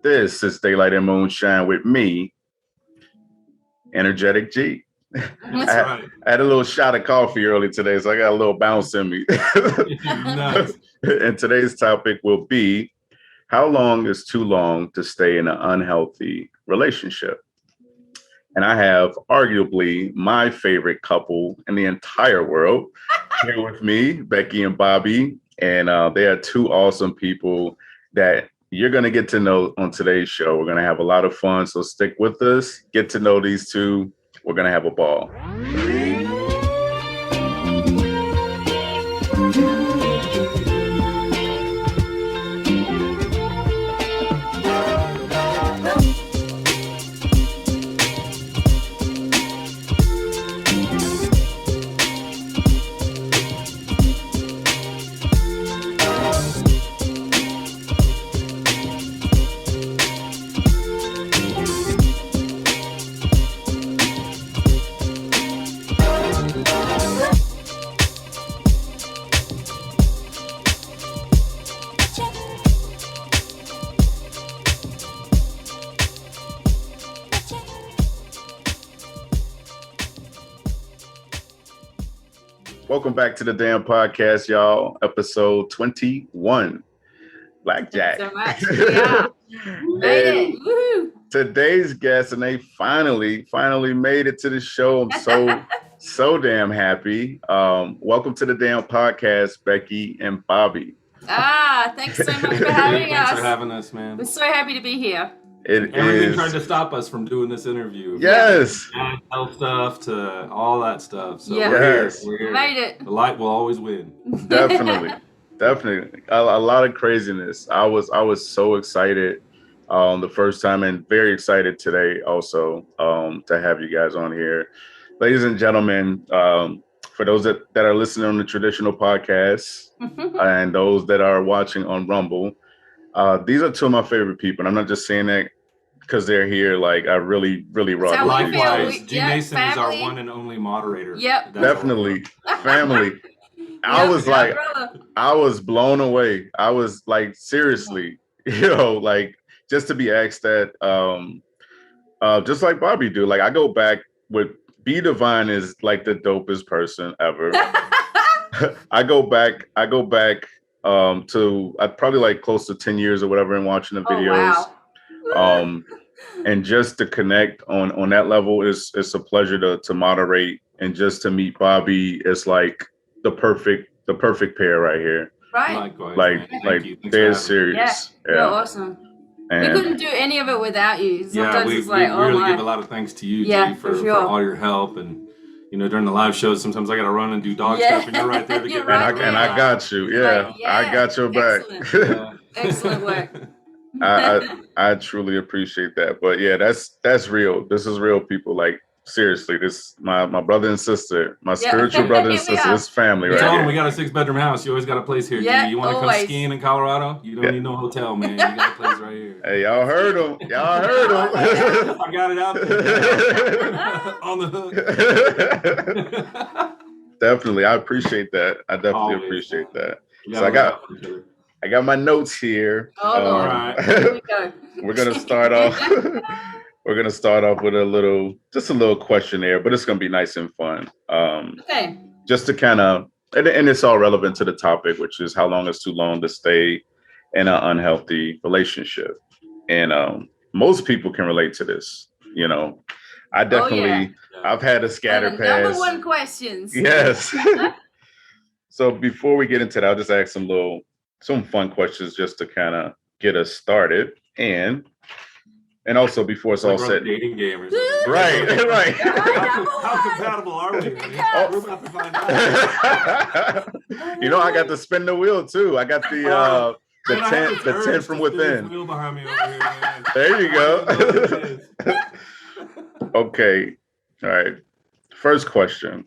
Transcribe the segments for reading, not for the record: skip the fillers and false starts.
This is Daylight and Moonshine with me, Energetic G. That's right. I had a little shot of coffee early today, so I got a little bounce in me. Nice. And today's topic will be, how long is too long to stay in an unhealthy relationship? And I have arguably my favorite couple in the entire world here with me, Becky and Bobby. And they are two awesome people that you're going to get to know on today's show. We're going to have a lot of fun. So stick with us, get to know these two. We're going to have a ball. Welcome back to the D.A.M Podcast, y'all. Episode 21. Blackjack. So much. Yeah. Made it. Woo-hoo. Today's guest, and they finally made it to the show. I'm so damn happy. Welcome to the D.A.M Podcast, Becky and Bobby. Thanks so much for having us. Thanks for having us, man. We're so happy to be here. Everything trying to stop us from doing this interview. Yes. Health stuff to all that stuff. So Yeah. we're here. Made it. The light will always win. Definitely. A lot of craziness. I was so excited the first time and very excited today also to have you guys on here. Ladies and gentlemen, for those that are listening on the traditional podcasts and those that are watching on Rumble, these are two of my favorite people. And I'm not just saying that because they're here. Like, I really rock with these Likewise, guys. G. Mason is our one and only moderator. Yep. Definitely. Family. I was blown away. I was like, seriously, like, just to be asked that, just like Bobby do. Like, I go back with BDevine is like the dopest person ever. I go back to probably like close to 10 years or whatever and watching the videos. Wow. And just to connect on that level it's a pleasure to moderate, and just to meet Bobby is like the perfect pair right here. Right. Likewise, Like they're serious. Yeah. You're awesome. And we couldn't do any of it without you. Sometimes we it's like, really give a lot of thanks to you, G, for sure. all your help. And during the live shows, sometimes I got to run and do dog stuff, and you're right there to get back. And I got you. Yeah, I got your back. Excellent work. I truly appreciate that. But yeah, that's real. This is real people. Like, seriously, this my brother and sister, my spiritual brother and sister. This family right Tell here. them we got a 6-bedroom house. You always got a place here. Yeah, G. You want to come skiing in Colorado? You don't need no hotel, man. You got a place right here. Hey, y'all heard him. I got it out there. On the hook. Definitely, I apprete that. I definitely appreciate that. So I got my notes here. All right. Here we go. We're gonna start off. We're gonna start off with a little questionnaire, but it's gonna be nice and fun. Okay. Just to kind of, and it's all relevant to the topic, which is how long is too long to stay in an unhealthy relationship. And most people can relate to this. I definitely, I've had a scatter pass. Number one questions. Yes. So before we get into that, I'll just ask some fun questions just to kind of get us started. And also before it's all set. Dating game or something. Right. How compatible are we? We're about to find out. I got to spin the wheel too. I got the 10 from within. Wheel behind me over here, man. There you go. Okay. All right. First question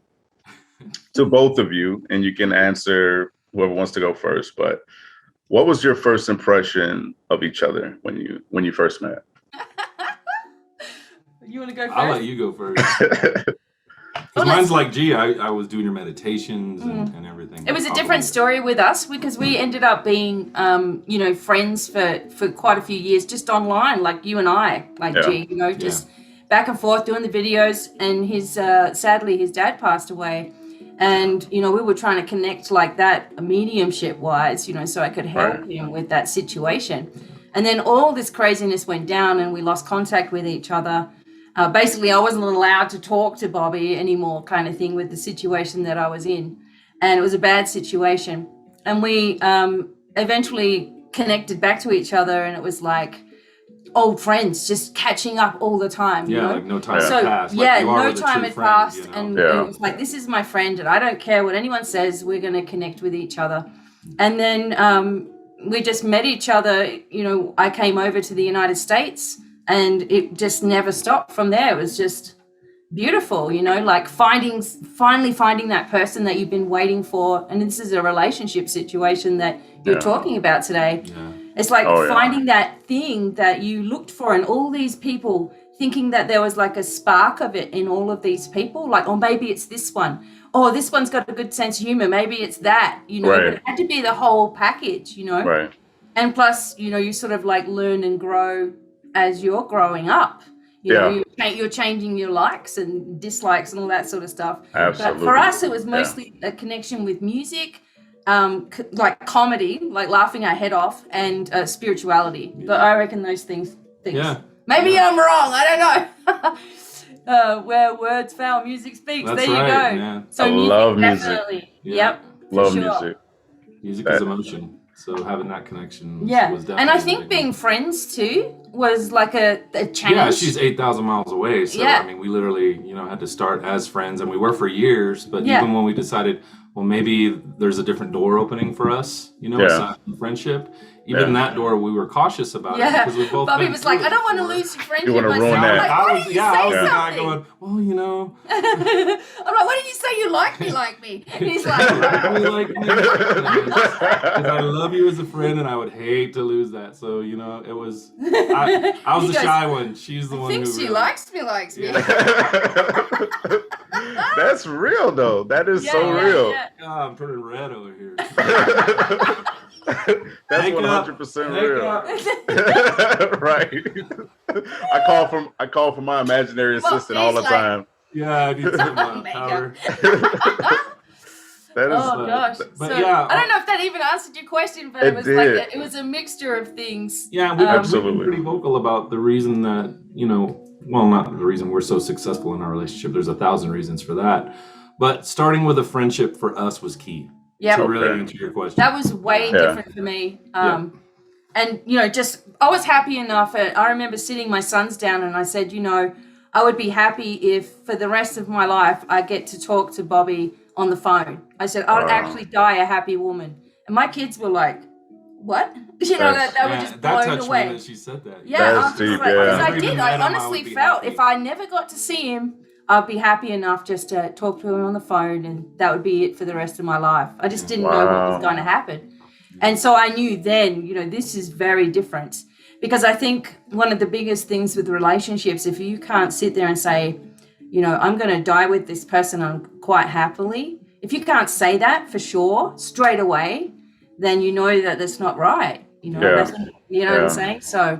to both of you, and you can answer whoever wants to go first. But what was your first impression of each other when you first met? You want to go first? I'll let you go first. Because mine's like, I was doing your meditations and everything. It was a different story with us because we ended up being, friends for quite a few years, just online, like you and I, G, just back and forth doing the videos. And sadly, his dad passed away. And, we were trying to connect like that mediumship wise, so I could help him with that situation. And then all this craziness went down and we lost contact with each other. Basically, I wasn't allowed to talk to Bobby anymore, kind of thing, with the situation that I was in. And it was a bad situation. And we eventually connected back to each other, and it was like old friends, just catching up all the time. Yeah, like no time had passed. Like no time had passed. And it was like, this is my friend, and I don't care what anyone says, we're going to connect with each other. And then we just met each other. I came over to the United States, and it just never stopped from there. It was just beautiful, like finally finding that person that you've been waiting for. And this is a relationship situation that you're talking about today. Yeah. It's like finding that thing that you looked for in all these people, thinking that there was like a spark of it in all of these people. Like, maybe it's this one. Oh, this one's got a good sense of humor. Maybe it's that, But it had to be the whole package, Right. And plus, you sort of like learn and grow as you're growing up. You're changing your likes and dislikes and all that sort of stuff. Absolutely. But for us, it was mostly a connection with music, like comedy, like laughing our head off, and spirituality. But I reckon those things. Yeah. Maybe I'm wrong. I don't know. Where words fail, music speaks. That's there you right, go. Yeah. So I love music. Definitely. Yeah. Yep. Love music. Music is emotion. So having that connection was definitely. And I think being friends too was like a challenge. Yeah, she's 8,000 miles away. So, I mean, we literally, had to start as friends, and we were for years. But even when we decided, well, maybe there's a different door opening for us, aside from friendship. Even that door, we were cautious about it because we both. Bobby was like, I don't want to lose your friendship. You want to ruin that? Like, I was the guy going, well, I'm like, why didn't you say you like me? And he's like, like me. Because I love you as a friend, and I would hate to lose that. So, it was. I was the shy one. She's the one who. She likes me. Yeah. That's real, though. That is so real. Yeah. God, I'm turning red over here. That's 100% real. Right. I call from my imaginary assistant all the time. Yeah, I need some power. That is, gosh. But I don't know if that even answered your question, but it was like it was a mixture of things. Yeah, we've been pretty vocal about the reason that, well, not the reason we're so successful in our relationship. There's 1,000 reasons for that. But starting with a friendship for us was key. Yeah, to really answer your question. That was way different for me. And, just I was happy enough. I remember sitting my sons down and I said, I would be happy if for the rest of my life I get to talk to Bobby on the phone. I said, I'd actually die a happy woman. And my kids were like, what? They were just blown away. Me that she said that. Yeah, because I did. I honestly felt if I never got to see him, I'd be happy enough just to talk to him on the phone, and that would be it for the rest of my life. I just didn't know what was going to happen. And so I knew then, this is very different. Because I think one of the biggest things with relationships, if you can't sit there and say, I'm going to die with this person on quite happily, if you can't say that for sure straight away, then you know that that's not right. You know what I'm saying? So,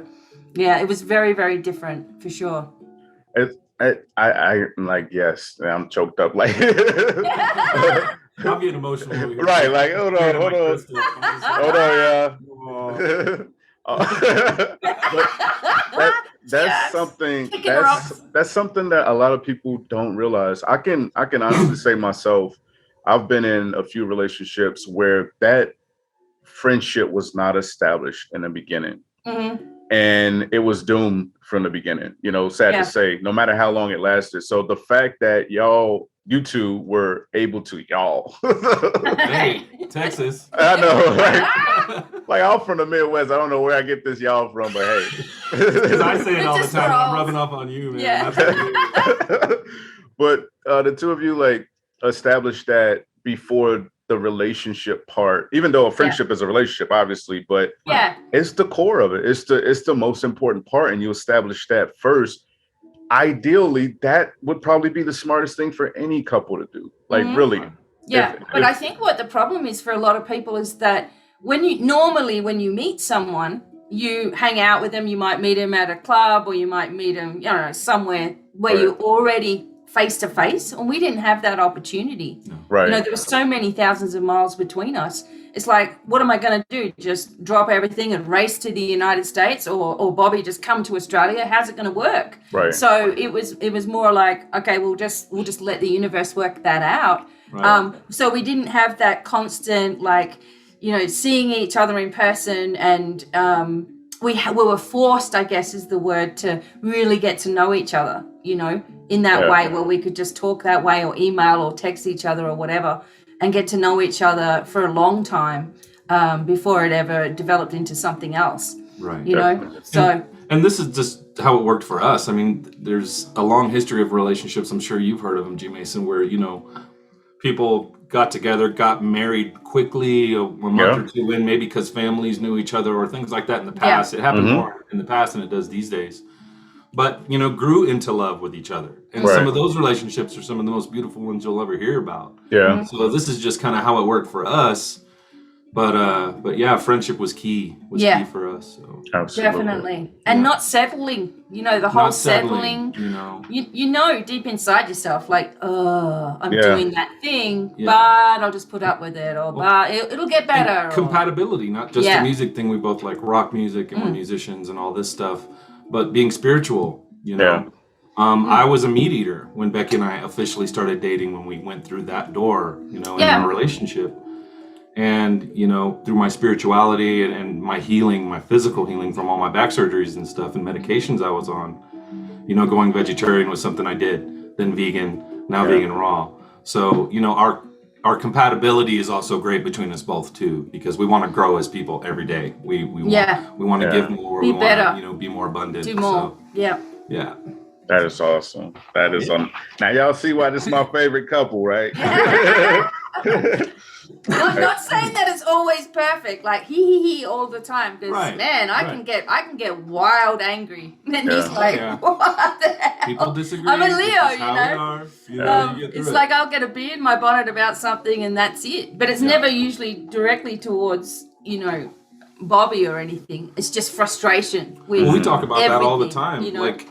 it was very, very different for sure. I like, yes, I'm choked up. Like, I'm getting emotional over here. Right, like, hold on, that's something. That's something that a lot of people don't realize. I can honestly say myself, I've been in a few relationships where that friendship was not established in the beginning. Mm-hmm. And it was doomed from the beginning, sad to say, no matter how long it lasted. So the fact that you two were able to Hey, Texas. I know, like I'm from the Midwest. I don't know where I get this y'all from, but hey. Because I say it all the time. I'm rubbing off on you, man. Yeah. But the two of you like established that before the relationship part, even though a friendship is a relationship, obviously, but it's the core of it. It's the most important part, and you establish that first. ideally, that would probably be the smartest thing for any couple to do. Like, really. Yeah. But I think what the problem is for a lot of people is that when you meet someone, you hang out with them, you might meet them at a club, or you might meet them, somewhere where you're already face to face. And we didn't have that opportunity. Right. There were so many thousands of miles between us. It's like, what am I going to do? Just drop everything and race to the United States, or Bobby, just come to Australia? How's it going to work? Right. So it was more like, okay, we'll just let the universe work that out. Right. So we didn't have that constant, seeing each other in person, and we were forced, I guess is the word, to really get to know each other, in that way, where we could just talk that way, or email or text each other or whatever, and get to know each other for a long time before it ever developed into something else. Right. So. And this is just how it worked for us. I mean, there's a long history of relationships. I'm sure you've heard of them, G. Mason, where, people got together, got married quickly, a month or two in, maybe because families knew each other or things like that in the past. It happened more in the past than it does these days. But, grew into love with each other. And some of those relationships are some of the most beautiful ones you'll ever hear about. Yeah. So this is just kind of how it worked for us. But yeah, friendship was key for us. So. Absolutely. Definitely. And not settling, the whole settling, deep inside yourself, like, I'm doing that thing, but I'll just put up with it, or but it'll get better. Compatibility, not just the music thing. We both like rock music and we're musicians and all this stuff, but being spiritual, I was a meat eater when Becky and I officially started dating, when we went through that door, in our relationship. And, through my spirituality and my healing, my physical healing from all my back surgeries and stuff and medications I was on, going vegetarian was something I did, then vegan, now vegan raw. So, our compatibility is also great between us both too, because we want to grow as people every day. We want to give more, be better, be more abundant. Do more. So, yeah. That is awesome. That is now y'all see why this is my favorite couple, right? Not saying that it's always perfect, like he all the time, because man, I can get wild angry, and he's like, what the hell? People disagree. I'm a Leo, it's like I'll get a bee in my bonnet about something, and that's it. But it's never usually directly towards Bobby or anything. It's just frustration. We talk about that all the time. Like,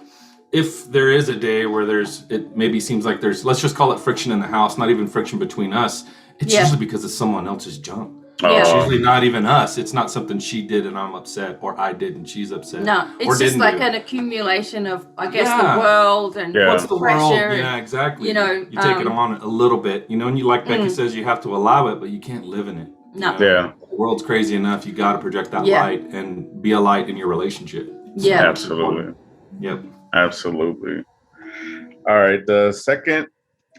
if there is a day where it maybe seems like there's, let's just call it friction in the house, not even friction between us. It's usually because it's someone else's junk. It's usually not even us. It's not something she did and I'm upset, or I did and she's upset. No, it's just like an accumulation of, I guess, the world and what's the pressure. World? Yeah, exactly. You take it on a little bit, and you, like Becky says, you have to allow it, but you can't live in it. No. Yeah. The world's crazy enough. You got to project that light and be a light in your relationship. So absolutely. Yep. Absolutely. All right. The second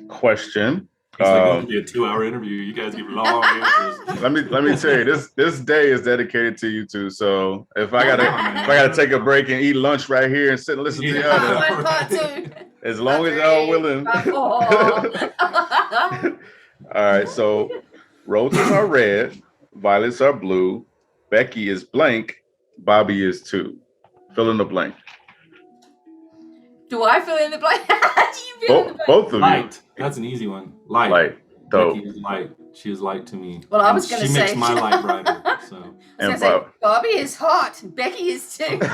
question. It's like going to be a 2-hour interview. You guys give long answers. Let me tell you, this day is dedicated to you two. So if I gotta take a break and eat lunch right here and sit and listen to you other, as long as y'all willing. All right. So roses are red, violets are blue, Becky is blank, Bobby is 2. Fill in the blank. Do I fill in the blank? Do you fill in the blank? Both of light. you. That's an easy one. Light. Light. Becky is light. She is light to me. Well, I was going to say. She makes my light brighter. So. And Bobby is hot. Becky is too. You would say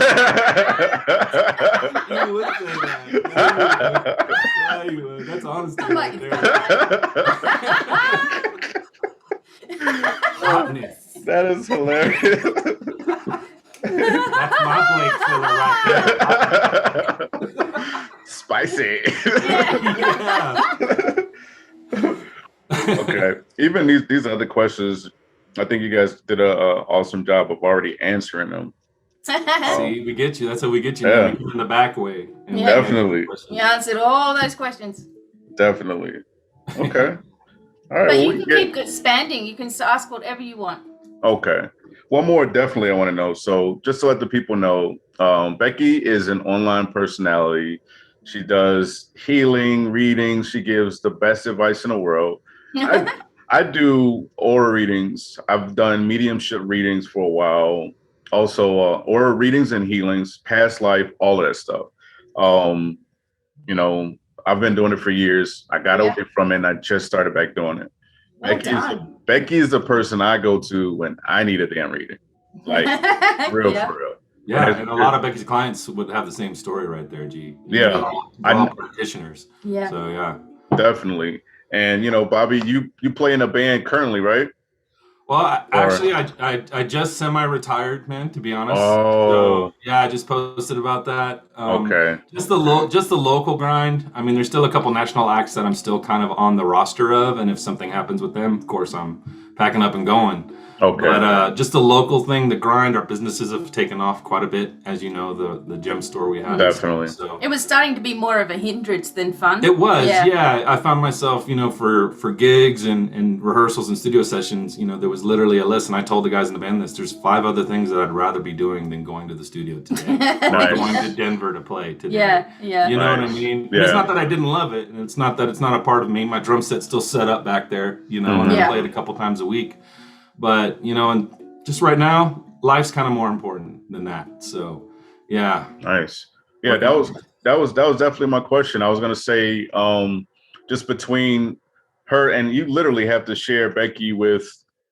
that. Yeah, you would. That's honesty right there. Hotness. That is hilarious. That's my Blake filler right there. Spicy. Yeah. Okay. Even these other questions, I think you guys did an awesome job of already answering them. See, we get you. That's how we get you. Yeah. In the back way. Definitely. You answered all those questions. Definitely. Okay. All right. But you can keep expanding. You can ask whatever you want. Okay. One more definitely I want to know. So just to let the people know, Becky is an online personality. She does healing, readings. She gives the best advice in the world. I do aura readings. I've done mediumship readings for a while. Also, aura readings and healings, past life, all of that stuff. you know, I've been doing it for years. I got away from it and I just started back doing it. Becky is the person I go to when I need a damn reading. Like, for real. Yeah, and a lot of Becky's clients would have the same story right there, G. Yeah. They're all practitioners. Yeah. So, yeah. Definitely. And, you know, Bobby, you play in a band currently, right? Well, I just semi-retired, man, to be honest. Oh. So, yeah, I just posted about that. Okay. Just the local grind. I mean, there's still a couple national acts that I'm still kind of on the roster of, and if something happens with them, of course, I'm packing up and going. Okay. But just the local thing, the grind, our businesses have taken off quite a bit, as you know, the gem store we have. Definitely. So it was starting to be more of a hindrance than fun. It was, yeah. I found myself, you know, for gigs and rehearsals and studio sessions, you know, there was literally a list, and I told the guys in the band this, there's 5 other things that I'd rather be doing than going to the studio today. Or going to Denver to play today. Yeah. You know what I mean? Yeah. It's not that I didn't love it, and it's not that it's not a part of me. My drum set's still set up back there, you know, and I play it a couple times a week. But, you know, and just right now, life's kind of more important than that. So, yeah. Nice. Yeah, that was definitely my question. I was gonna say, just between her and you, literally have to share Becky with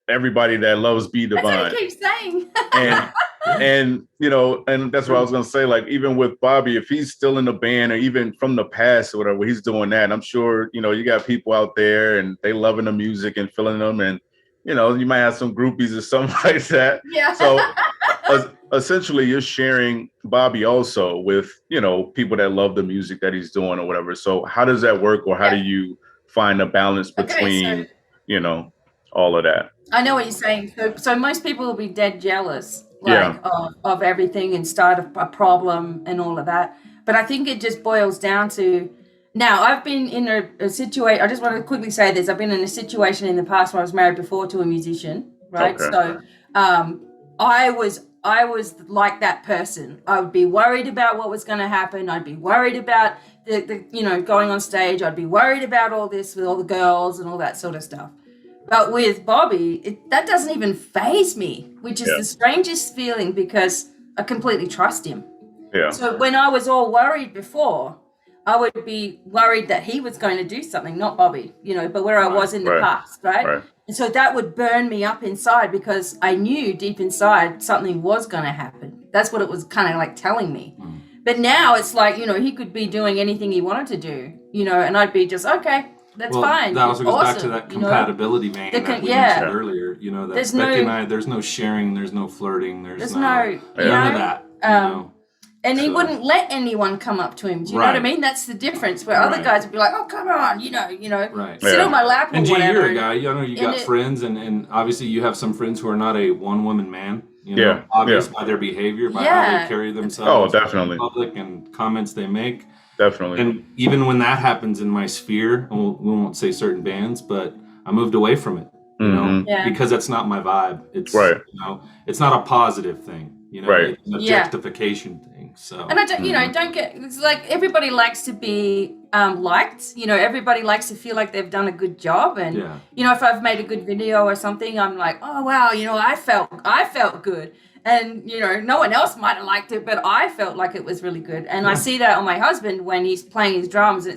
everybody that loves BDevine. That's what I keep saying. and you know, and that's what I was gonna say. Like, even with Bobby, if he's still in the band, or even from the past or whatever, he's doing that. And I'm sure, you know, you got people out there and they loving the music and feeling them, and you know, you might have some groupies or something like that. Yeah. So essentially, you're sharing Bobby also with, you know, people that love the music that he's doing or whatever. So how does that work, or how do you find a balance between, you know, all of that? I know what you're saying. So most people will be dead jealous, like of everything, and start a problem and all of that. But I think it just boils down to, now I've been in a situation. I just want to quickly say this. I've been in a situation in the past where I was married before to a musician, right? Okay. So I was like that person. I would be worried about what was going to happen. I'd be worried about the you know, going on stage. I'd be worried about all this with all the girls and all that sort of stuff. But with Bobby, that doesn't even faze me, which is the strangest feeling, because I completely trust him. Yeah. So when I was all worried before, I would be worried that he was going to do something, not Bobby, you know, but where I was in the past, right? And so that would burn me up inside, because I knew deep inside something was going to happen. That's what it was kind of like telling me. Mm. But now it's like, you know, he could be doing anything he wanted to do, you know, and I'd be just, okay, that's fine. That also goes back to that compatibility vein that we mentioned earlier. You know, that Becky and I, there's no sharing, there's no flirting, there's none of that. You know? And he wouldn't let anyone come up to him. Do you know what I mean? That's the difference. Where other guys would be like, "Oh, come on, you know, sit on my lap or and whatever." You're a guy. You know, you got friends, and obviously you have some friends who are not a one-woman man. You know, obvious by their behavior, by how they carry themselves, definitely, in public, and comments they make. Definitely. And even when that happens in my sphere, we won't say certain bands, but I moved away from it. You know, because that's not my vibe. It's you know, it's not a positive thing. You know, it's an objectification thing. So, and I don't, you know, don't get, it's like everybody likes to be liked. You know, everybody likes to feel like they've done a good job, and you know, if I've made a good video or something, I'm like, oh wow, you know, I felt good. And, you know, no one else might have liked it, but I felt like it was really good. And I see that on my husband when he's playing his drums.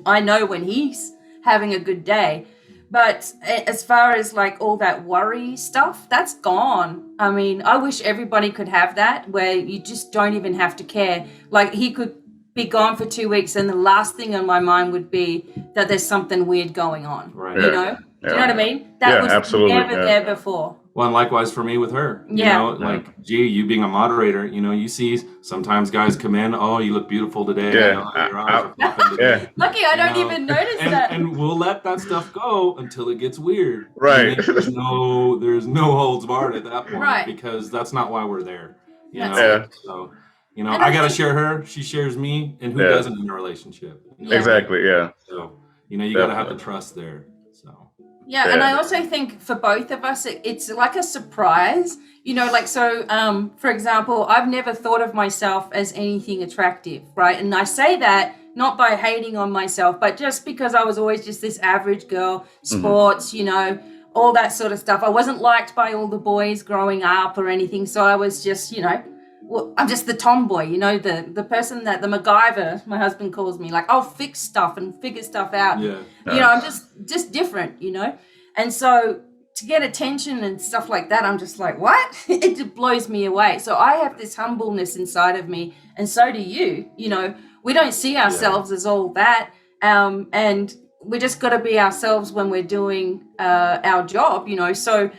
I know when he's having a good day. But as far as like all that worry stuff, that's gone. I mean, I wish everybody could have that, where you just don't even have to care. Like, he could be gone for 2 weeks and the last thing on my mind would be that there's something weird going on. Right. You know? Do you know what I mean? That was never there before. Well, and likewise for me with her, you know, like, gee, you being a moderator, you know, you see sometimes guys come in, oh, you look beautiful today. You know, your eyes are popping today. Lucky I don't even notice that. And we'll let that stuff go until it gets weird. Right. There's no holds barred at that point, because that's not why we're there. You know? Yeah. So, you know, I got to share her, she shares me, and who doesn't in a relationship? You know? Exactly, So, you know, you got to have the trust there. Yeah, and I also think for both of us, it's like a surprise, you know, like, so, for example, I've never thought of myself as anything attractive, right? And I say that not by hating on myself, but just because I was always just this average girl, sports, you know, all that sort of stuff. I wasn't liked by all the boys growing up or anything. So I was just, you know, I'm just the tomboy, you know, the person that the MacGyver, my husband calls me, like I'll fix stuff and figure stuff out. Yeah. You know, I'm just different, you know? And so to get attention and stuff like that, I'm just like, what? It just blows me away. So I have this humbleness inside of me, and so do you. You know, we don't see ourselves as all that. And we just got to be ourselves when we're doing our job, you know. So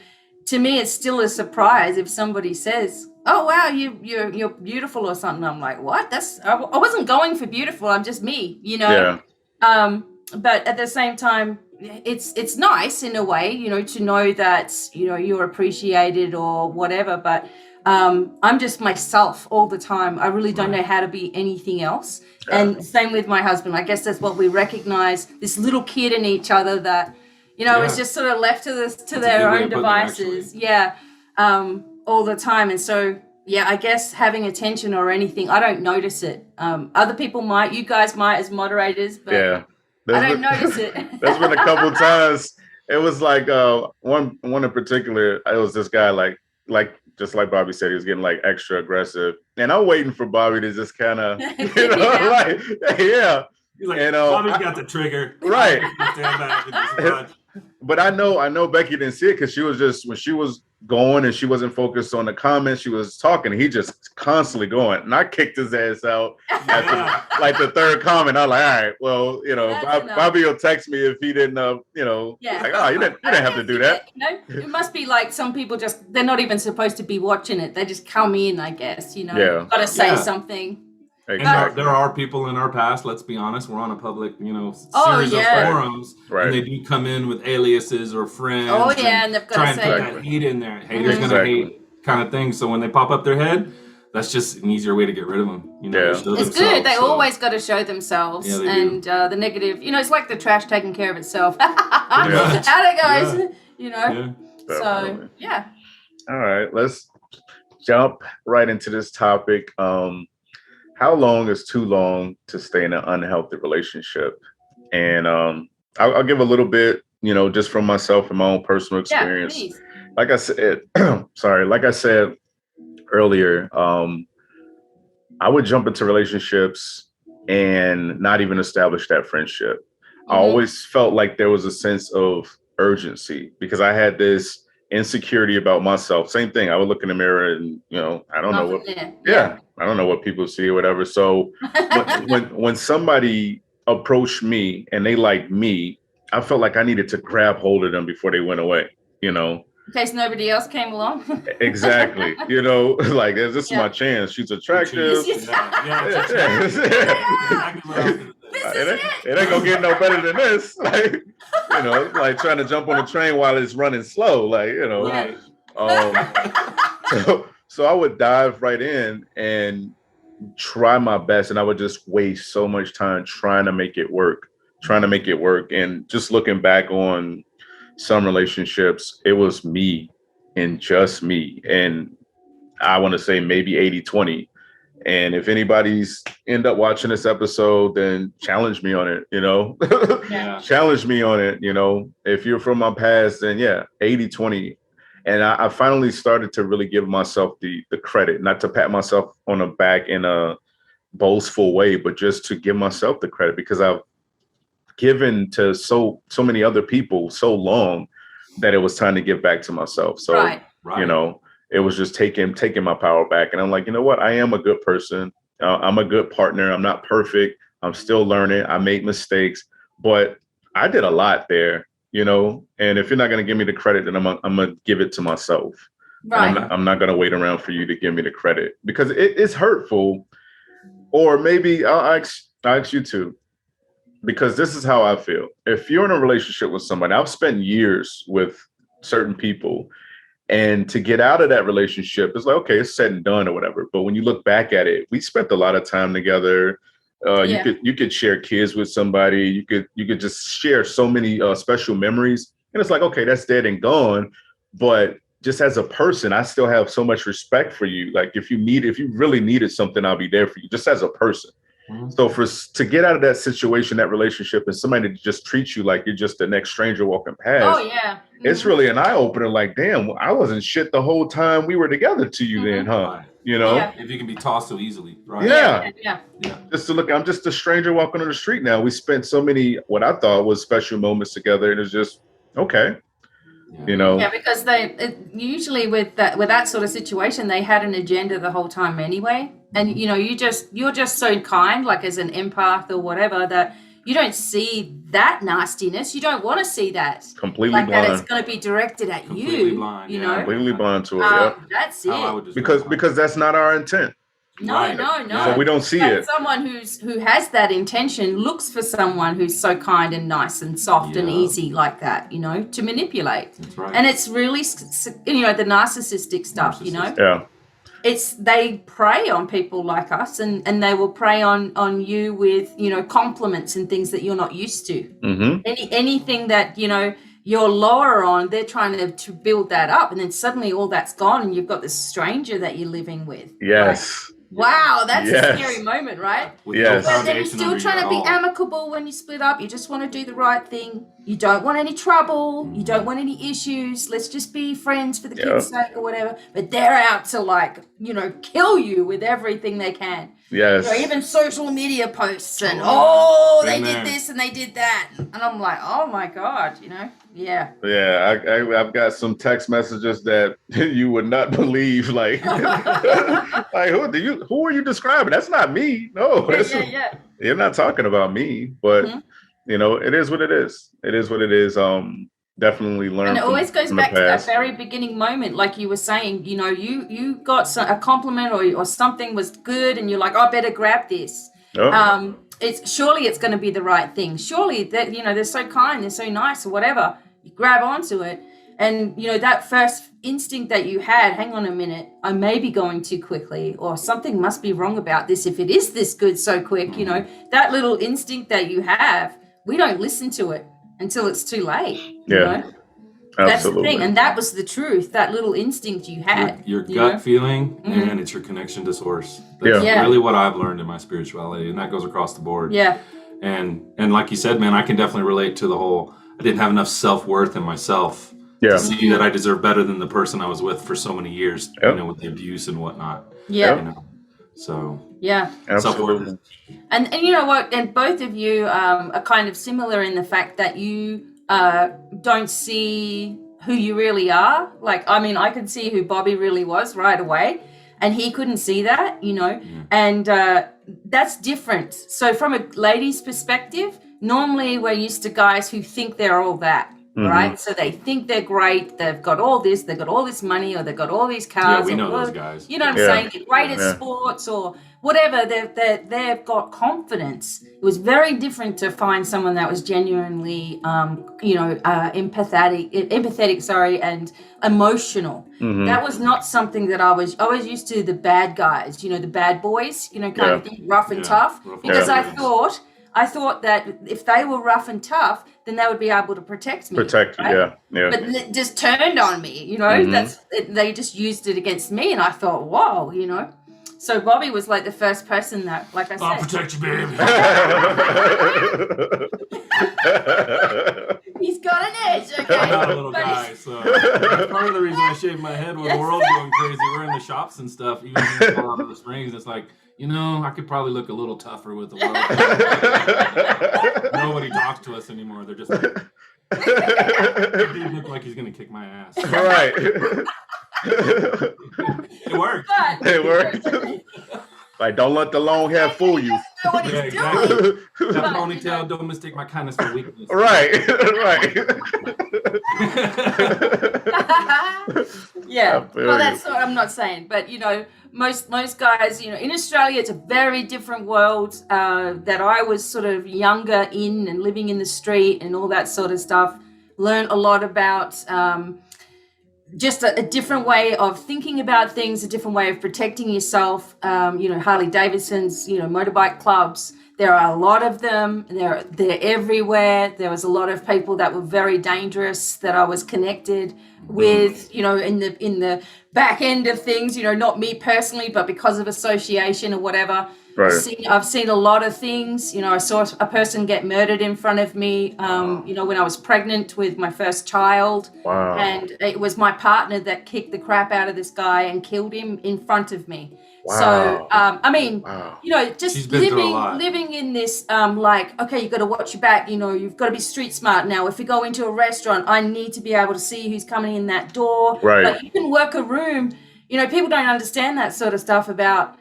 to me, it's still a surprise if somebody says, "Oh wow, you're beautiful" or something. I'm like, what? I wasn't going for beautiful. I'm just me, you know. Yeah. But at the same time, it's nice in a way, you know, to know that, you know, you're appreciated or whatever. But I'm just myself all the time. I really don't know how to be anything else. And same with my husband. I guess that's what we recognize, this little kid in each other that, you know, is just sort of left to their own devices. All the time. And so, I guess having attention or anything, I don't notice it. Other people might, you guys might as moderators, but I don't notice it. There's been a couple times. It was like one in particular, it was this guy like just like Bobby said, he was getting like extra aggressive. And I'm waiting for Bobby to just kind of, you know, like, He's like, Bobby's got the trigger. Right. But I know Becky didn't see it because she was just, when she was going and she wasn't focused on the comments, she was talking. He just constantly going. And I kicked his ass out at like the third comment. I'm like, all right, well, you know, Bobby will text me if he didn't, you know, like, oh, you didn't have to do that. You know, it must be like some people just, they're not even supposed to be watching it. They just come in, I guess, you know, got to say something. Exactly. And there are people in our past, let's be honest, we're on a public, you know, series of forums, and they do come in with aliases or friends. And they've got try to and say put that hate in there. Haters gonna hate kind of thing. So when they pop up their head, that's just an easier way to get rid of them. You know, it's good. They always got to show themselves, and the negative. You know, it's like the trash taking care of itself. Out it goes. You know. So All right, let's jump right into this topic. How long is too long to stay in an unhealthy relationship? And I'll give a little bit, you know, just from myself and my own personal experience. Like I said, like I said earlier, I would jump into relationships and not even establish that friendship. I always felt like there was a sense of urgency because I had this insecurity about myself. Same thing. I would look in the mirror and, you know, I don't know what, I don't know what people see or whatever. So when somebody approached me and they liked me, I felt like I needed to grab hold of them before they went away, you know. In case nobody else came along. Exactly. You know, like this is my chance. She's attractive. It ain't gonna get no better than this. Like, you know, like trying to jump on a train while it's running slow. Like, you know. So I would dive right in and try my best, and I would just waste so much time trying to make it work. And just looking back on some relationships, it was me and just me. And I want to say maybe 80-20. And if anybody's end up watching this episode, then challenge me on it, you know, challenge me on it. You know, if you're from my past, then 80-20. And I finally started to really give myself the credit, not to pat myself on the back in a boastful way, but just to give myself the credit because I've given to so many other people so long that it was time to give back to myself. So, you know, it was just taking my power back. And I'm like, you know what? I am a good person. I'm a good partner. I'm not perfect. I'm still learning. I made mistakes, but I did a lot there, you know, and if you're not going to give me the credit, then I'm going to give it to myself. Right. I'm not going to wait around for you to give me the credit because it's hurtful. Or maybe I'll ask you to, because this is how I feel. If you're in a relationship with somebody, I've spent years with certain people, and to get out of that relationship, it's like, okay, it's said and done or whatever. But when you look back at it, we spent a lot of time together. You could share kids with somebody. You could just share so many special memories. And it's like, okay, that's dead and gone. But just as a person, I still have so much respect for you. Like if you really needed something, I'll be there for you just as a person. So to get out of that situation, that relationship, and somebody to just treat you like you're just the next stranger walking past. Oh yeah. It's really an eye opener. Like, damn, I wasn't shit the whole time we were together to you then, huh? Right. You know? Yeah. If you can be tossed so easily, right? Yeah. Just to look, I'm just a stranger walking on the street now. We spent so many, what I thought was special moments together. And it's just, okay. You know? Yeah, because usually with that sort of situation, they had an agenda the whole time anyway. And, you know, you're just so kind, like as an empath or whatever, that you don't see that nastiness. You don't want to see that. Completely like blind. That it's going to be directed at Completely you. blind, you know? Completely blind to it. That's it. Because that's not our intent. No. So we don't see it. Someone who has that intention looks for someone who's so kind and nice and soft and easy like that, you know, to manipulate. That's right. And it's really, you know, the narcissistic stuff, you know. Yeah. They prey on people like us, and they will prey on you with, you know, compliments and things that you're not used to. Mm-hmm. Anything that, you know, you're lower on, they're trying to build that up, and then suddenly all that's gone, and you've got this stranger that you're living with. Yes. Like, wow, that's a scary moment, right? Yes. But then you're still trying to be amicable when you split up. You just want to do the right thing. You don't want any trouble. You don't want any issues. Let's just be friends for the kids' sake or whatever. But they're out to, like, you know, kill you with everything they can. Yes. You know, even social media posts and, they did this and they did that. And I'm like, oh my God, you know? Yeah. Yeah, I've got some text messages that you would not believe. Like, like who are you describing? That's not me. No, you're not talking about me. But you know, it is what it is. It is what it is. Definitely learn. And it always goes back to that very beginning moment, like you were saying. You know, you got a compliment or something was good, and you're like, I better grab this. Oh. It's going to be the right thing. Surely that, you know, they're so kind, they're so nice or whatever. You grab onto it, and you know that first instinct that you had. Hang on a minute, I may be going too quickly, or something must be wrong about this. If it is this good so quick, you know, that little instinct that you have, we don't listen to it until it's too late. You know? That's the thing, and that was the truth. That little instinct you had, your gut feeling, and it's your connection to source. That's really what I've learned in my spirituality, and that goes across the board. Yeah. And like you said, man, I can definitely relate to the whole. I didn't have enough self-worth in myself to see that I deserve better than the person I was with for so many years, you know, with the abuse and whatnot. Yeah. You know? So. Yeah. Absolutely. And you know what? And both of you are kind of similar in the fact that you don't see who you really are. Like, I mean, I could see who Bobby really was right away, and he couldn't see that, you know, and that's different. So from a lady's perspective, normally we're used to guys who think they're all that, right? So they think they're great. They've got all this. They've got all this money, or they've got all these cars. Yeah, we know those guys. You know what I'm saying? They're great at sports or whatever. They've got confidence. It was very different to find someone that was genuinely, empathetic, and emotional. That was not something that I was used to. The bad guys, you know, the bad boys, you know, kind of thing, rough and tough. Because I thought that if they were rough and tough, then they would be able to protect me. Right? Yeah. But it just turned on me, you know. They just used it against me, and I thought, whoa, you know. So Bobby was like the first person that, like I said, I'll protect you, baby. He's got an edge, okay? I'm not a little guy, so that's part of the reason I shaved my head when the world's going crazy. We're in the shops and stuff, even in Colorado Springs. It's like, you know, I could probably look a little tougher with the world. Nobody talks to us anymore. They're just like, dude look like he's gonna kick my ass. Right. It worked. It worked. Like, don't let the long hair fool you. Yeah, exactly. That ponytail, don't mistake my kindness for weakness. Right. Yeah. Well, that's what I'm not saying, but you know, most guys, you know, in Australia, it's a very different world that I was sort of younger in and living in the street and all that sort of stuff. Learned a lot about just a different way of thinking about things, a different way of protecting yourself. You know, Harley Davidson's, you know, motorbike clubs. There are a lot of them. They're everywhere. There was a lot of people that were very dangerous that I was connected with, you know, in the back end of things, you know, not me personally, but because of association or whatever. Right. I've seen a lot of things. You know, I saw a person get murdered in front of me, you know, when I was pregnant with my first child. Wow. And it was my partner that kicked the crap out of this guy and killed him in front of me. Wow. So, I mean, you know, just living in this, like, okay, you've got to watch your back, you know, you've got to be street smart now. If we go into a restaurant, I need to be able to see who's coming in that door. Right. Like, you can work a room. You know, people don't understand that sort of stuff about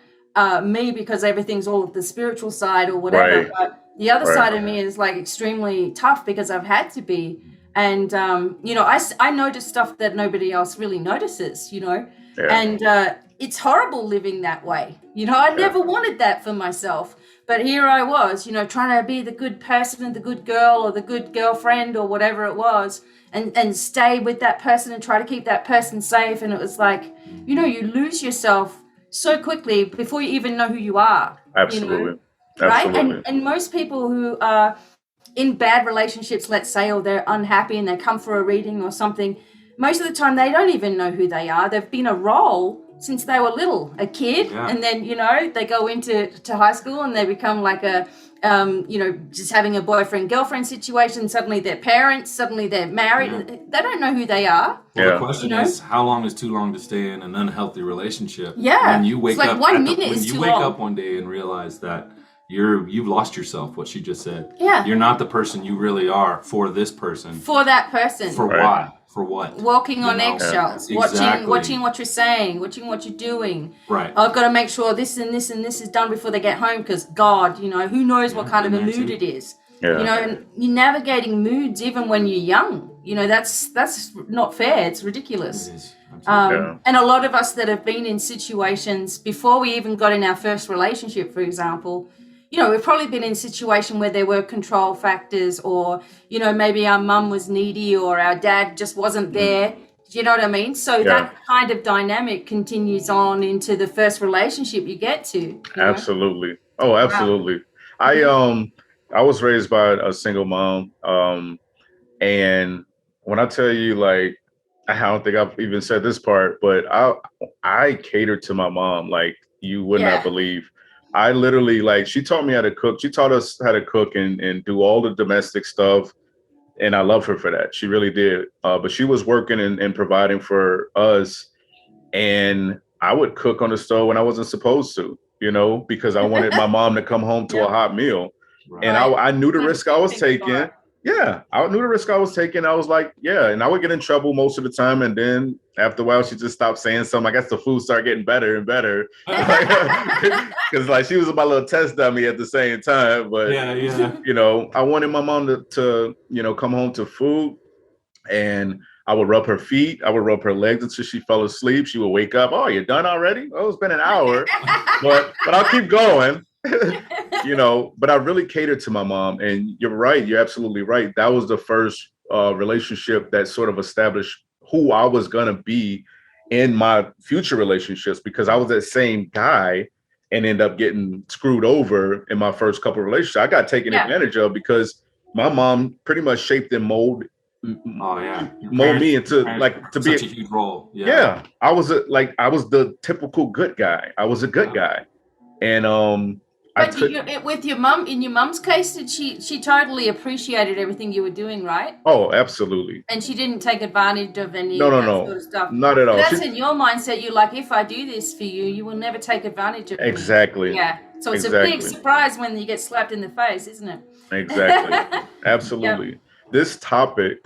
me because everything's all of the spiritual side or whatever. Right. But the other side of me is like extremely tough because I've had to be. And, you know, I notice stuff that nobody else really notices, you know, and it's horrible living that way. You know, I never wanted that for myself. But here I was, you know, trying to be the good person and the good girl or the good girlfriend or whatever it was and stay with that person and try to keep that person safe. And it was like, you know, you lose yourself so quickly before you even know who you are. Absolutely. You know? Right? And most people who are in bad relationships, let's say, or they're unhappy and they come for a reading or something, most of the time they don't even know who they are. They've been a role since they were little, a kid, and then, you know, they go into high school and they become like a, you know, just having a boyfriend-girlfriend situation. Suddenly they're parents, suddenly they're married. They don't know who they are. Well, the question is, how long is too long to stay in an unhealthy relationship? Yeah. When you wake like up, 1 minute is too long. When you wake up one day and realize that you've lost yourself, what she just said. Yeah. You're not the person you really are for this person. For that person. For why? For what? Walking on eggshells, Exactly. watching what you're saying, watching what you're doing. Right. I've got to make sure this and this and this is done before they get home because God, you know, who knows what kind of a mood it is. Yeah. You know, and you're navigating moods even when you're young. You know, that's not fair. It's ridiculous. It is. And a lot of us that have been in situations before we even got in our first relationship, for example, you know, we've probably been in a situation where there were control factors or, you know, maybe our mum was needy or our dad just wasn't there. Do you know what I mean? So that kind of dynamic continues on into the first relationship you get to. You know? Absolutely. Oh, absolutely. Wow. I was raised by a single mom. And when I tell you, like, I don't think I've even said this part, but I catered to my mom like you would not believe. I literally, like, she taught me how to cook. She taught us how to cook and do all the domestic stuff. And I love her for that. She really did. But she was working and providing for us. And I would cook on the stove when I wasn't supposed to, you know, because I wanted my mom to come home to a hot meal. Right. And I knew the risk I was taking. Yeah, I knew the risk I was taking. I was like, and I would get in trouble most of the time. And then after a while, she just stopped saying something. I guess the food started getting better and better. Because like she was my little test dummy at the same time. But, you know, I wanted my mom to, you know, come home to food. And I would rub her feet. I would rub her legs until she fell asleep. She would wake up. Oh, you're done already? Oh, it's been an hour. but I'll keep going. You know, but I really catered to my mom. And you're right. You're absolutely right. That was the first relationship that sort of established who I was going to be in my future relationships, because I was that same guy and ended up getting screwed over in my first couple of relationships. I got taken advantage of because my mom pretty much shaped and mold me into like to be such a huge role. I was the typical good guy. I was a good guy. And but with your mum, in your mum's case, did she totally appreciated everything you were doing, right? Oh, absolutely. And she didn't take advantage of any of that sort of stuff. Not at all. But that's in your mindset. You're like, if I do this for you, you will never take advantage of me. Exactly. Yeah. So it's a big surprise when you get slapped in the face, isn't it? Exactly. Absolutely. Yep. This topic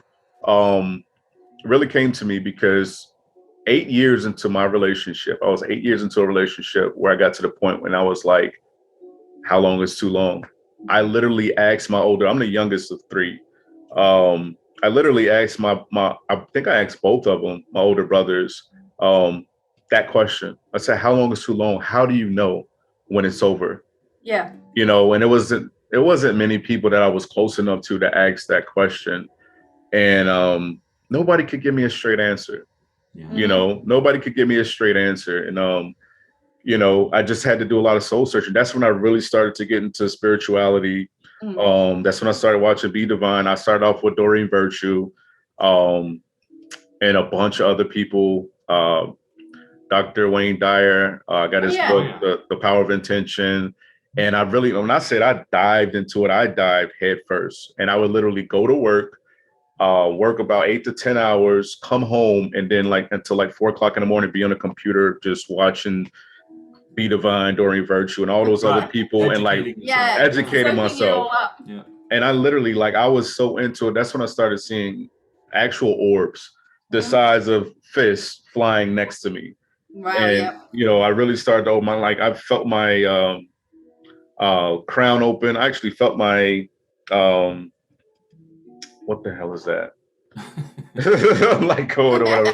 really came to me because 8 years into my relationship, I was 8 years into a relationship where I got to the point when I was like, how long is too long? I literally asked I'm the youngest of three. I literally asked I think I asked both of them, my older brothers, that question. I said, how long is too long? How do you know when it's over? Yeah. You know, and it wasn't many people that I was close enough to ask that question. And nobody could give me a straight answer. Yeah. You know, nobody could give me a straight answer. And you know, I just had to do a lot of soul searching. That's when I really started to get into spirituality. That's when I started watching BDevine. I started off with Doreen Virtue. and a bunch of other people. Dr. Wayne Dyer got his book, The Power of Intention. And I really, when I said I dived into it, I dived head first. And I would literally go to work, work about 8 to 10 hours, come home, and then like until like 4 o'clock in the morning, be on the computer, just watching BDevine, Dorian Virtue, and all those other people, and like educating myself. Yeah. And I literally, like, I was so into it. That's when I started seeing actual orbs the size of fists flying next to me. Right. And, you know, I really started to open my, like, I felt my crown open. I actually felt my, what the hell is that? Like code or whatever.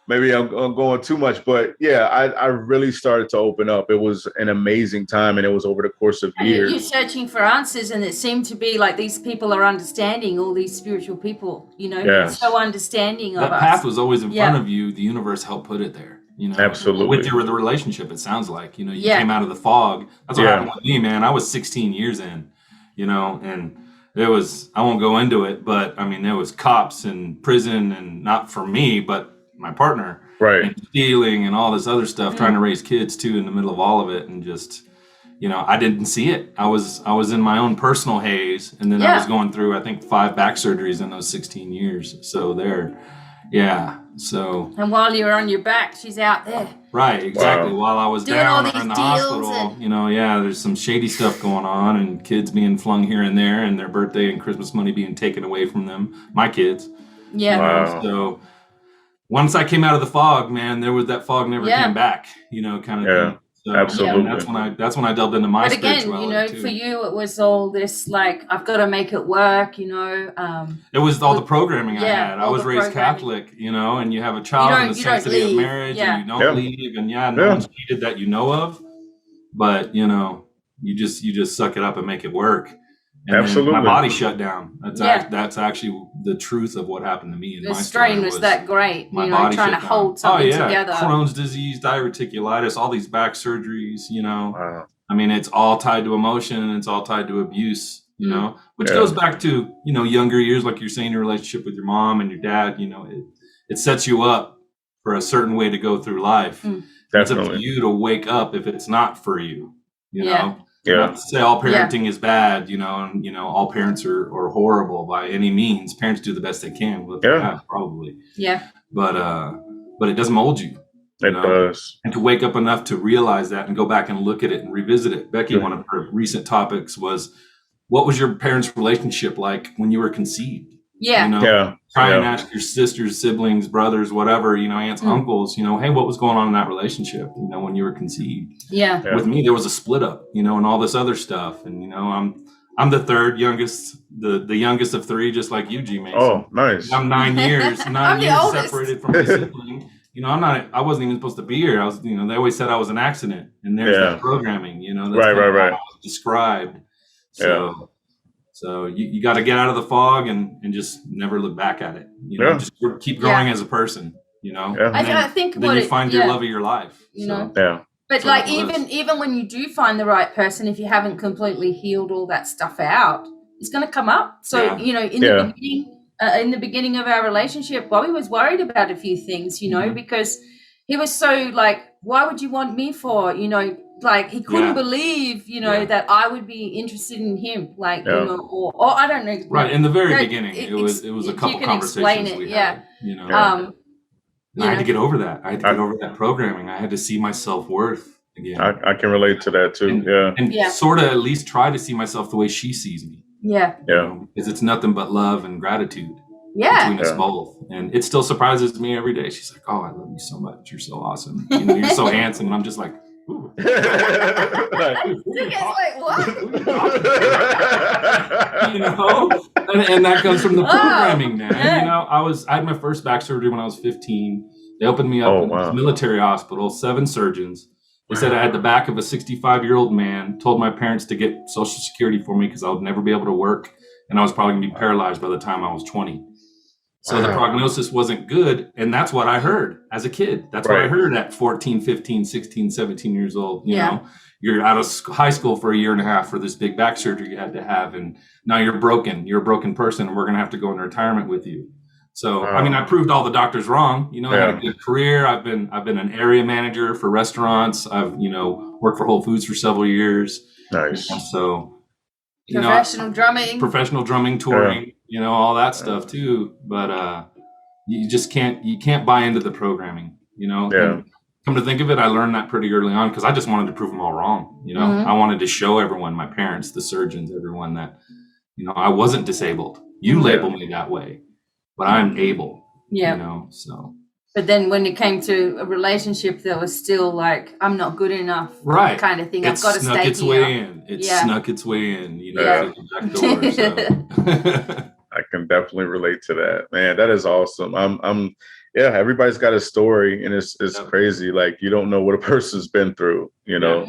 Maybe I'm going too much, but yeah, I really started to open up. It was an amazing time, and it was over the course of years. You're searching for answers, and it seemed to be like these people are understanding, all these spiritual people, you know, so understanding of us. That path was always in front of you. The universe helped put it there, you know. Absolutely. With the relationship, it sounds like, you know, you came out of the fog. That's what happened with me, man. I was 16 years in, you know, and there was, I won't go into it, but I mean, there was cops and prison, and not for me, but my partner, and stealing and all this other stuff, trying to raise kids too in the middle of all of it. And just, you know, I didn't see it. I was in my own personal haze. And then I was going through, I think, 5 back surgeries in those 16 years. So so. And while you're on your back, she's out there. Right, exactly. Wow. While I was down in the hospital, you know, there's some shady stuff going on, and kids being flung here and there, and their birthday and Christmas money being taken away from them. My kids. Yeah. Wow. So once I came out of the fog, man, there was that fog never came back, you know, kind of thing. So, absolutely. That's when I delved into my spirituality. But again, you know, too. For you, it was all this like, I've got to make it work, you know. It was all the programming I had. I was raised Catholic, you know, and you have a child in the sanctity of marriage, and you don't leave, and no one's cheated that you know of, but you know, you just suck it up and make it work. And absolutely. My body shut down. That's actually the truth of what happened to me. In the my strain was that great, you know, trying to hold something together. Crohn's disease, diverticulitis, all these back surgeries, you know. I mean, it's all tied to emotion, and it's all tied to abuse, you know, which goes back to, you know, younger years, like you're saying, your relationship with your mom and your dad, you know, it sets you up for a certain way to go through life. It's up to you to wake up if it's not for you, you know. Not to say all parenting is bad, you know, and you know, all parents are horrible by any means. Parents do the best they can with what they have, probably. Yeah. But it does mold you. It does. And to wake up enough to realize that and go back and look at it and revisit it. Becky, one of her recent topics was, what was your parents' relationship like when you were conceived? Yeah. You know, try and ask your sisters, siblings, brothers, whatever, you know, aunts, uncles, you know, hey, what was going on in that relationship, you know, when you were conceived? Yeah. With me, there was a split up, you know, and all this other stuff. And, you know, I'm the third youngest, the youngest of 3, just like you, G. Mason. Oh, nice. I'm 9 years, 9 years separated from my sibling. You know, I wasn't even supposed to be here. I was, you know, they always said I was an accident, and there's that programming, you know, that's right. How I was described. So you got to get out of the fog and just never look back at it. You know, just keep growing as a person. You know, I think then you find your love of your life. You know, But like even when you do find the right person, if you haven't completely healed all that stuff out, it's going to come up. So you know, in the beginning of our relationship, Bobby was worried about a few things. You know, because he was so like, why would you want me for? You know. Like he couldn't believe, you know, that I would be interested in him, like you know, or I don't know. Right in the very beginning, it was a couple conversations we had. You know, I had to get over that. I had to get over that programming. I had to see my self-worth again. I can relate to that too. And sort of at least try to see myself the way she sees me. Because it's nothing but love and gratitude between us both. And it still surprises me every day. She's like, "Oh, I love you so much. You're so awesome. You know, you're so handsome." And I'm just like, you know, and that comes from the programming, man. You know, I had my first back surgery when I was 15. They opened me up in this military hospital, 7 surgeons. They said I had the back of a 65-year-old man, told my parents to get Social Security for me because I would never be able to work, and I was probably going to be paralyzed by the time I was 20. So the prognosis wasn't good, and that's what I heard as a kid. That's what I heard at 14, 15, 16, 17 years old. You know, you're out of high school for a year and a half for this big back surgery you had to have, and now you're broken. You're a broken person, and we're going to have to go into retirement with you. So, I mean, I proved all the doctors wrong. I had a good career. I've been an area manager for restaurants. I've, worked for Whole Foods for several years. Nice. So, professional drumming, touring, all that stuff too. But you just can't buy into the programming, And come to think of it, I learned that pretty early on because I just wanted to prove them all wrong. I wanted to show everyone, my parents, the surgeons, everyone that, I wasn't disabled. You label me that way, but I'm able. So. But then when it came to a relationship, there was still like, I'm not good enough, kind of thing. I've got to stay here. It snuck its way in, through the back door. So. I can definitely relate to that, man. That is awesome. Everybody's got a story, and it's crazy. Like, you don't know what a person's been through, Yeah.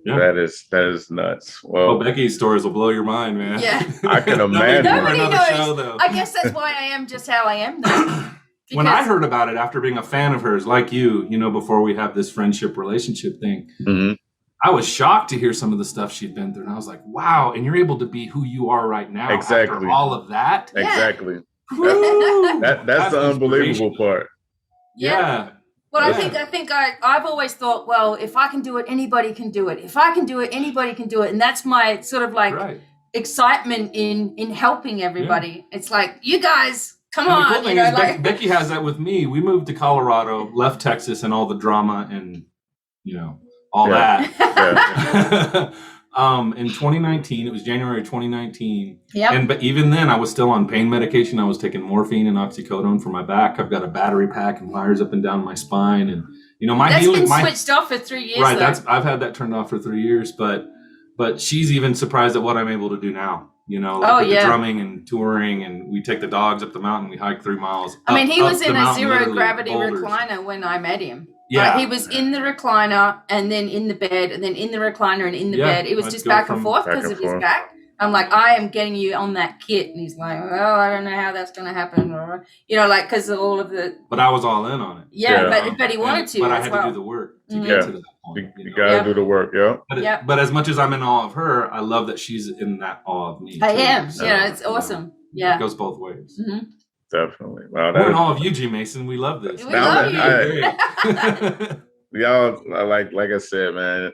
That is nuts. Well, Becky's stories will blow your mind, man. Yeah. I can imagine. Nobody knows. I guess that's why I am just how I am, though. When I heard about it after being a fan of hers, like you, before we have this friendship relationship thing, I was shocked to hear some of the stuff she'd been through. And I was like, wow. And you're able to be who you are right now. Exactly. After all of that. Exactly. That's the unbelievable part. Yeah. Well, I think I've always thought, well, if I can do it, anybody can do it. If I can do it, anybody can do it. And that's my sort of like excitement in helping everybody. Yeah. It's like, you guys, come on. The cool thing is Becky has that with me. We moved to Colorado, left Texas and all the drama and, all that. In 2019, it was January 2019. Yep. But even then, I was still on pain medication. I was taking morphine and oxycodone for my back. I've got a battery pack and wires up and down my spine. And, that's been switched off for 3 years. Right. I've had that turned off for 3 years. But she's even surprised at what I'm able to do now. The drumming and touring, and we take the dogs up the mountain. We hike 3 miles. I mean, he was in a zero gravity recliner when I met him. Yeah, he was in the recliner and then in the bed and then in the recliner and in the bed. It was just back and forth because of his back. I'm like, I am getting you on that kit, and he's like, well, I don't know how that's going to happen, or because of all of the. But I was all in on it. Yeah. But he wanted to. But I had to do the work to get to that point. You got to do the work, But as much as I'm in awe of her, I love that she's in that awe of me. I am. So, it's awesome. Yeah, it goes both ways. Mm-hmm. Definitely. Wow, we're in all of you, G. Mason. We love this. We love you. Y'all, like I said, man.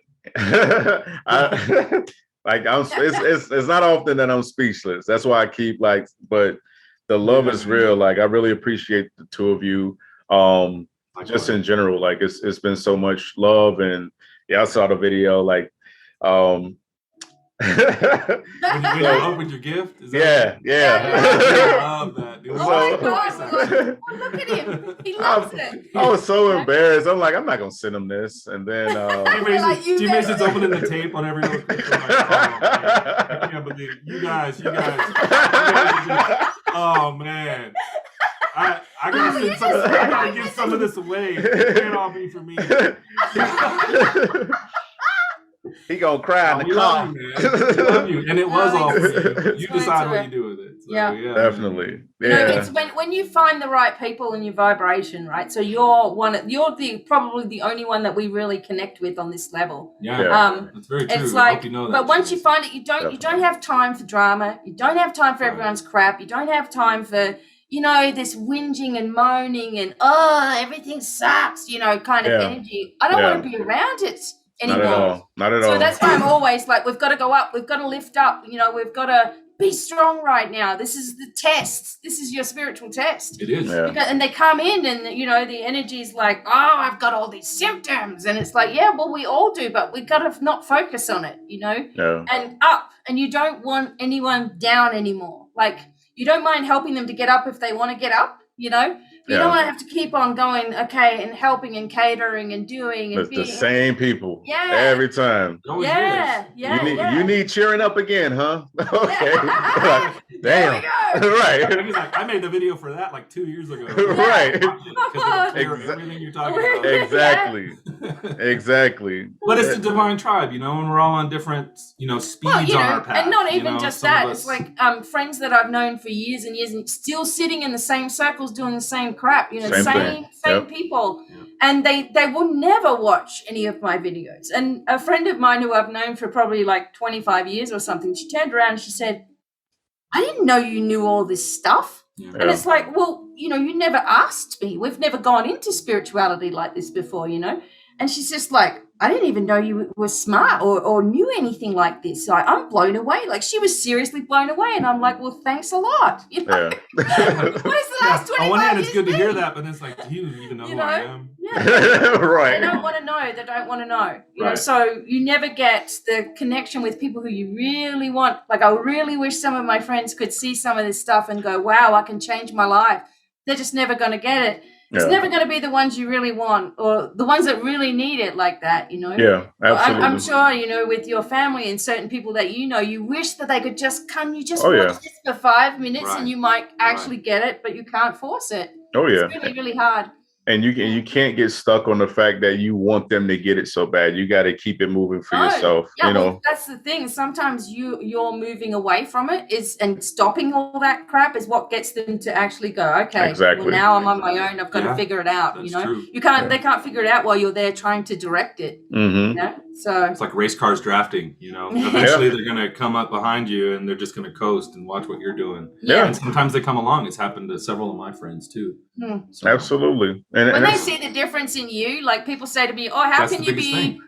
It's not often that I'm speechless. That's why I keep but the love is real. Like, I really appreciate the two of you. Just in general, it's been so much love, and I saw the video. When you opened your gift? Yeah. I love that, dude. Oh my God. Look at him. He loves it. I was so embarrassed. I'm like, I'm not going to send him this. And then G Mason's opening the tape on every little picture. Like, I can't believe it. You guys. Oh, man. I gotta give some of this away. It can't all be for me. He gonna cry in the car. Love you. And it was all for you. You decide what you do with it. So, yeah, definitely. It's when you find the right people in your vibration, right? So you're probably the only one that we really connect with on this level. Yeah, that's very true. It's like, but once you find it, you don't have time for drama. You don't have time for everyone's crap. You don't have time for this whinging and moaning and everything sucks. Kind of energy. I don't want to be around it anymore. Not at all. So that's why I'm always like, we've got to go up. We've got to lift up. We've got to be strong right now. This is the test. This is your spiritual test. It is. Yeah. And they come in and, the energy is like, oh, I've got all these symptoms. And it's like, yeah, well, we all do, but we've got to not focus on it, and up. And you don't want anyone down anymore. Like, you don't mind helping them to get up if they want to get up, You don't want to have to keep on going, okay, and helping and catering and doing and being. The same people. Yeah. Every time. You need cheering up again, huh? Okay. Damn. Right. He's like, I made the video for that like 2 years ago. Right. Everything you're talking about. Exactly. Exactly. But it's the divine tribe, and we're all on different, speeds on our path. And not even just that. It's like friends that I've known for years and years and still sitting in the same circles doing the same crap, same people. Yeah. And they will never watch any of my videos. And a friend of mine who I've known for probably like 25 years or something, she turned around and she said, I didn't know you knew all this stuff. And it's like, well, you never asked me. We've never gone into spirituality like this before, And she's just like, I didn't even know you were smart or knew anything like this. Like, I'm blown away. Like, she was seriously blown away. And I'm like, well, thanks a lot. What is the last 25 On one hand, it's years good to hear been? that, but then it's like, do you even know who I am? Yeah. Right. They don't want to know. They don't want to know. Right. So you never get the connection with people who you really want. Like, I really wish some of my friends could see some of this stuff and go, wow, I can change my life. They're just never going to get it. It's never going to be the ones you really want or the ones that really need it like that, Yeah, absolutely. I'm sure, with your family and certain people that you wish that they could just come, watch this for 5 minutes and you might actually get it, but you can't force it. Oh, yeah. It's really, really hard. And you can't get stuck on the fact that you want them to get it so bad. You got to keep it moving for yourself. Yeah, well, that's the thing. Sometimes you're moving away from it and stopping all that crap is what gets them to actually go, okay, exactly. Well, now I'm on my own. I've got to figure it out. That's true. You can't. They can't figure it out while you're there trying to direct it. Mm-hmm. So it's like race cars drafting. Eventually they're going to come up behind you and they're just going to coast and watch what you're doing. Yeah. And sometimes they come along. It's happened to several of my friends too. So, absolutely. And when they see the difference in you, like people say to me, "Oh, how can you be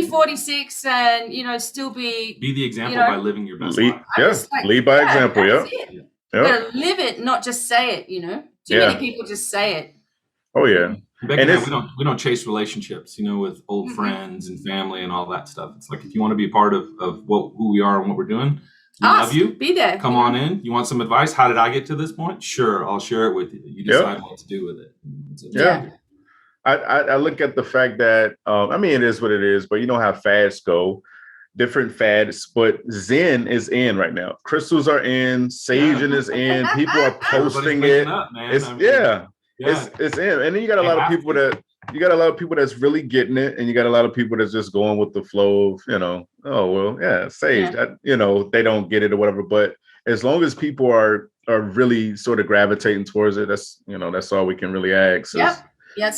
46 and still be the example by living your best life?" Lead by example. You gotta live it, not just say it. Too many people just say it. Oh yeah. Becky and we don't chase relationships, with old friends and family and all that stuff. It's like if you want to be a part of who we are and what we're doing. We love you. Be there. Come on in. You want some advice? How did I get to this point? Sure, I'll share it with you. You decide what to do with it. I look at the fact that it is what it is, but you know how fads go, different fads. But Zen is in right now. Crystals are in. Saging is in. People are posting it. It's in, and then you got a lot of people that's really getting it, and you got a lot of people that's just going with the flow of sage. They don't get it or whatever. But as long as people are really sort of gravitating towards it, that's all we can really ask. Yes.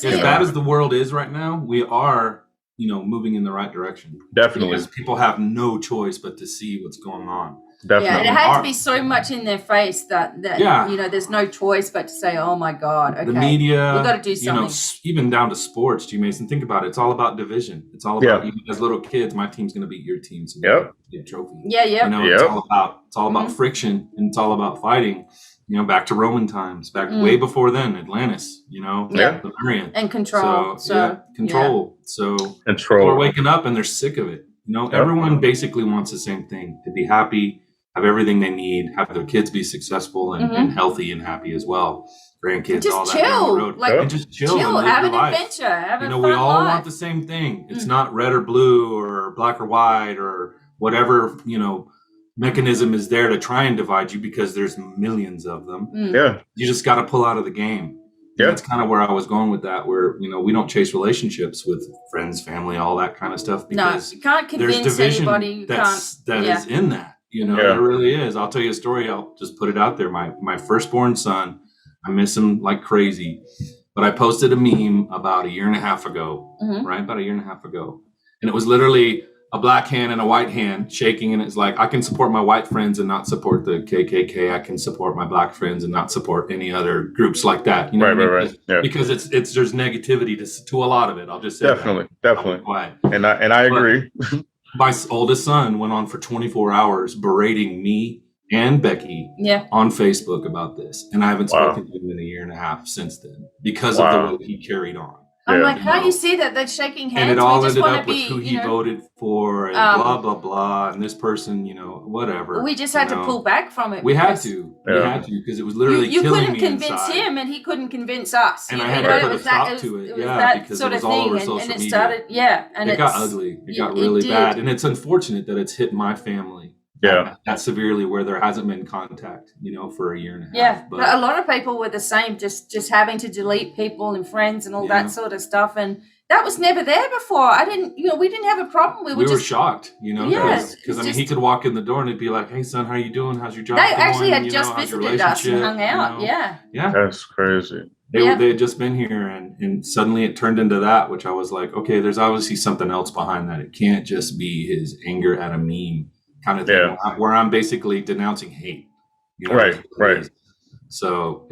As bad as the world is right now, we are moving in the right direction. Definitely, because people have no choice but to see what's going on. Definitely. Yeah, it had to be so much in their face that there's no choice but to say, oh my God, okay, the media, we've got to do something. Even down to sports, G. Mason, think about it. It's all about division. It's all about even as little kids, my team's going to beat your team, so get a trophy. It's all about friction, and it's all about fighting. Back to Roman times, way before then, Atlantis, Valerian. And control. Control. So people are waking up and they're sick of it. Everyone basically wants the same thing: to be happy, have everything they need, have their kids be successful and healthy and happy as well. Grandkids, just all that chill. down the road. Like, just chill and have live an life. adventure, have a fun we all life. want the same thing. It's not red or blue or black or white or whatever, mechanism is there to try and divide you, because there's millions of them. You just got to pull out of the game. That's kind of where I was going with that, where we don't chase relationships with friends, family, all that kind of stuff, because you can't convince there's division anybody. That is in that. There really is. I'll tell you a story. I'll just put it out there. My firstborn son, I miss him like crazy, but I posted a meme about a year and a half ago, about a year and a half ago, and it was literally a black hand and a white hand shaking, and it's like, I can support my white friends and not support the KKK. I can support my black friends and not support any other groups like that. Right. Yeah. Because it's there's negativity to a lot of it. I'll just say definitely. Quiet. And I agree. My oldest son went on for 24 hours berating me and Becky on Facebook about this, and I haven't spoken to him in a year and a half since then because of the way he carried on. I'm like, how you see that they're shaking hands? And it all ended up with who he voted for and blah, blah, blah. And this person, whatever. We just had to pull back from it. We had to. We had to, because it was literally killing me inside. You couldn't convince him, and he couldn't convince us. And I had to put a stop to it. Because it was all over social media. And it started, and it got ugly. It got really bad. And it's unfortunate that it's hit my family. That severely, where there hasn't been contact, for a year and a half. But a lot of people were the same, just having to delete people and friends and all that sort of stuff, and that was never there before. We didn't have a problem. We were shocked, because he could walk in the door and it'd be like, "Hey son, how you doing? How's your job?" They actually had just visited us and hung out. That's crazy. They had just been here, and suddenly it turned into that, which I was like, okay, there's obviously something else behind that. It can't just be his anger at a meme kind of thing, where I'm basically denouncing hate. Right. So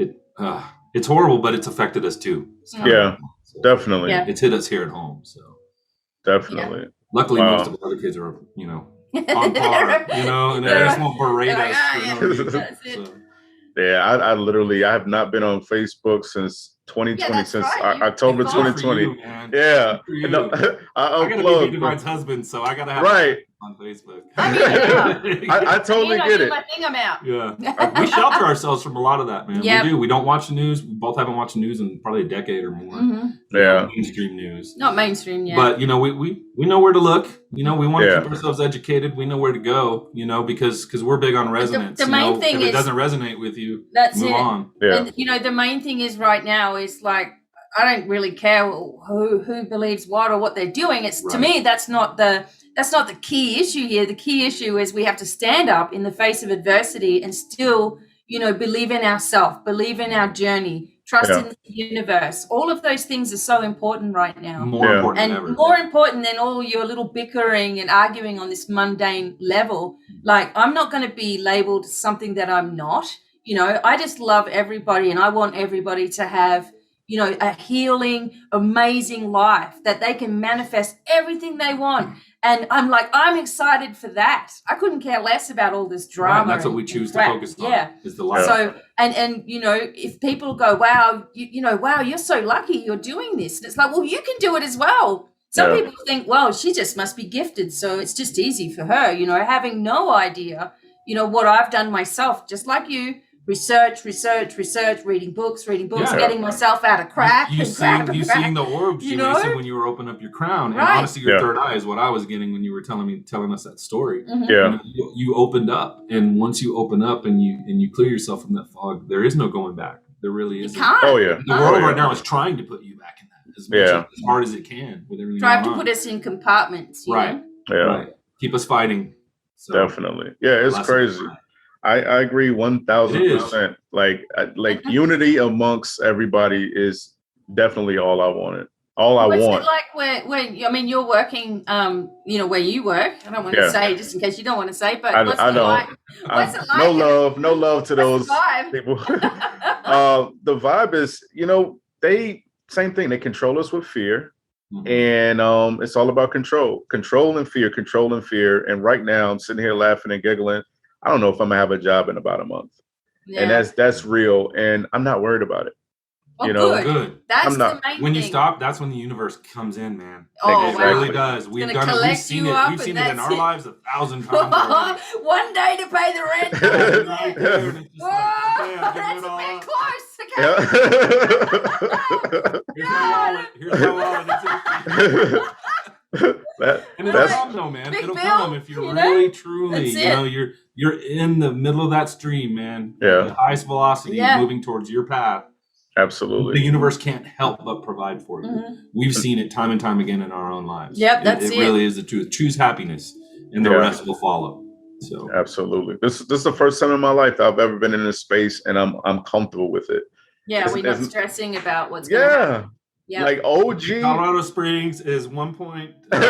it's horrible, but it's affected us too. Yeah, definitely. Yeah. It's hit us here at home. So definitely. Luckily, most of the other kids are, on par, and they just won't berate us. I have not been on Facebook since 2020, since October 2020. You, I gotta be BDevine's husband, so I gotta have on Facebook. I totally get it. I'm out. Yeah, we shelter ourselves from a lot of that, man. Yep. We do. We don't watch the news. We both haven't watched the news in probably a decade or more. Mainstream news. Not mainstream, yeah. But we know where to look. We want to keep ourselves educated. We know where to go. Because we're big on resonance. The main thing if is, it doesn't resonate with you, move on. Yeah. And the main thing is right now is like, I don't really care who believes what or what they're doing. It's to me that's not the key issue here. The key issue is we have to stand up in the face of adversity and still, believe in ourselves, believe in our journey, trust in the universe. All of those things are so important right now. More important than ever. More important than all your little bickering and arguing on this mundane level. Like, I'm not going to be labeled something that I'm not. I just love everybody, and I want everybody to have, a healing, amazing life that they can manifest everything they want. And I'm excited for that. I couldn't care less about all this drama. Right, that's what we choose to focus on. Yeah. Is the life. So, and if people go, wow, wow, you're so lucky you're doing this. And it's like, well, you can do it as well. Some people think, well, she just must be gifted, so it's just easy for her, having no idea, what I've done myself, just like you. Research, reading books, getting myself out of crack. You seeing the orbs you see when you were opening up your crown. And honestly, your third eye is what I was getting when you were telling us that story. Mm-hmm. You opened up, and once you open up and you clear yourself from that fog, there is no going back. There really isn't. Oh yeah. The world right now is trying to put you back in that as hard as it can with everything. Trying to put us in compartments. Right. Yeah. Right. Keep us fighting. So, definitely. Yeah, it's crazy. I agree 1,000%. Like unity amongst everybody is definitely all I wanted. All I want. Like when you're working, where you work. I don't want to say just in case you don't want to say, but I don't. What's it like? No love to those people. The vibe is, same thing. They control us with fear. Mm-hmm. And it's all about control and fear. And right now I'm sitting here laughing and giggling. I don't know if I'm gonna have a job in about a month, and that's real, and I'm not worried about it. Good. That's the main when thing. you stop, that's when the universe comes in, man. Oh, it really does. We've done it. We've seen it. We've seen it in our lives 1,000 times. One day to pay the rent. Right there. That's a bit close. Okay. Here's my wallet. And it'll come though, man. It'll come if you're really truly, you're in the middle of that stream, man. Yeah. The highest velocity moving towards your path. Absolutely. The universe can't help but provide for you. Mm-hmm. We've seen it time and time again in our own lives. Yep, that's it. It really is the truth. Choose happiness, and the rest will follow. So absolutely. This is the first time in my life that I've ever been in this space, and I'm comfortable with it. Yeah, we're not stressing about what's going to happen. Yep. Like OG. Colorado Springs is 1 point. If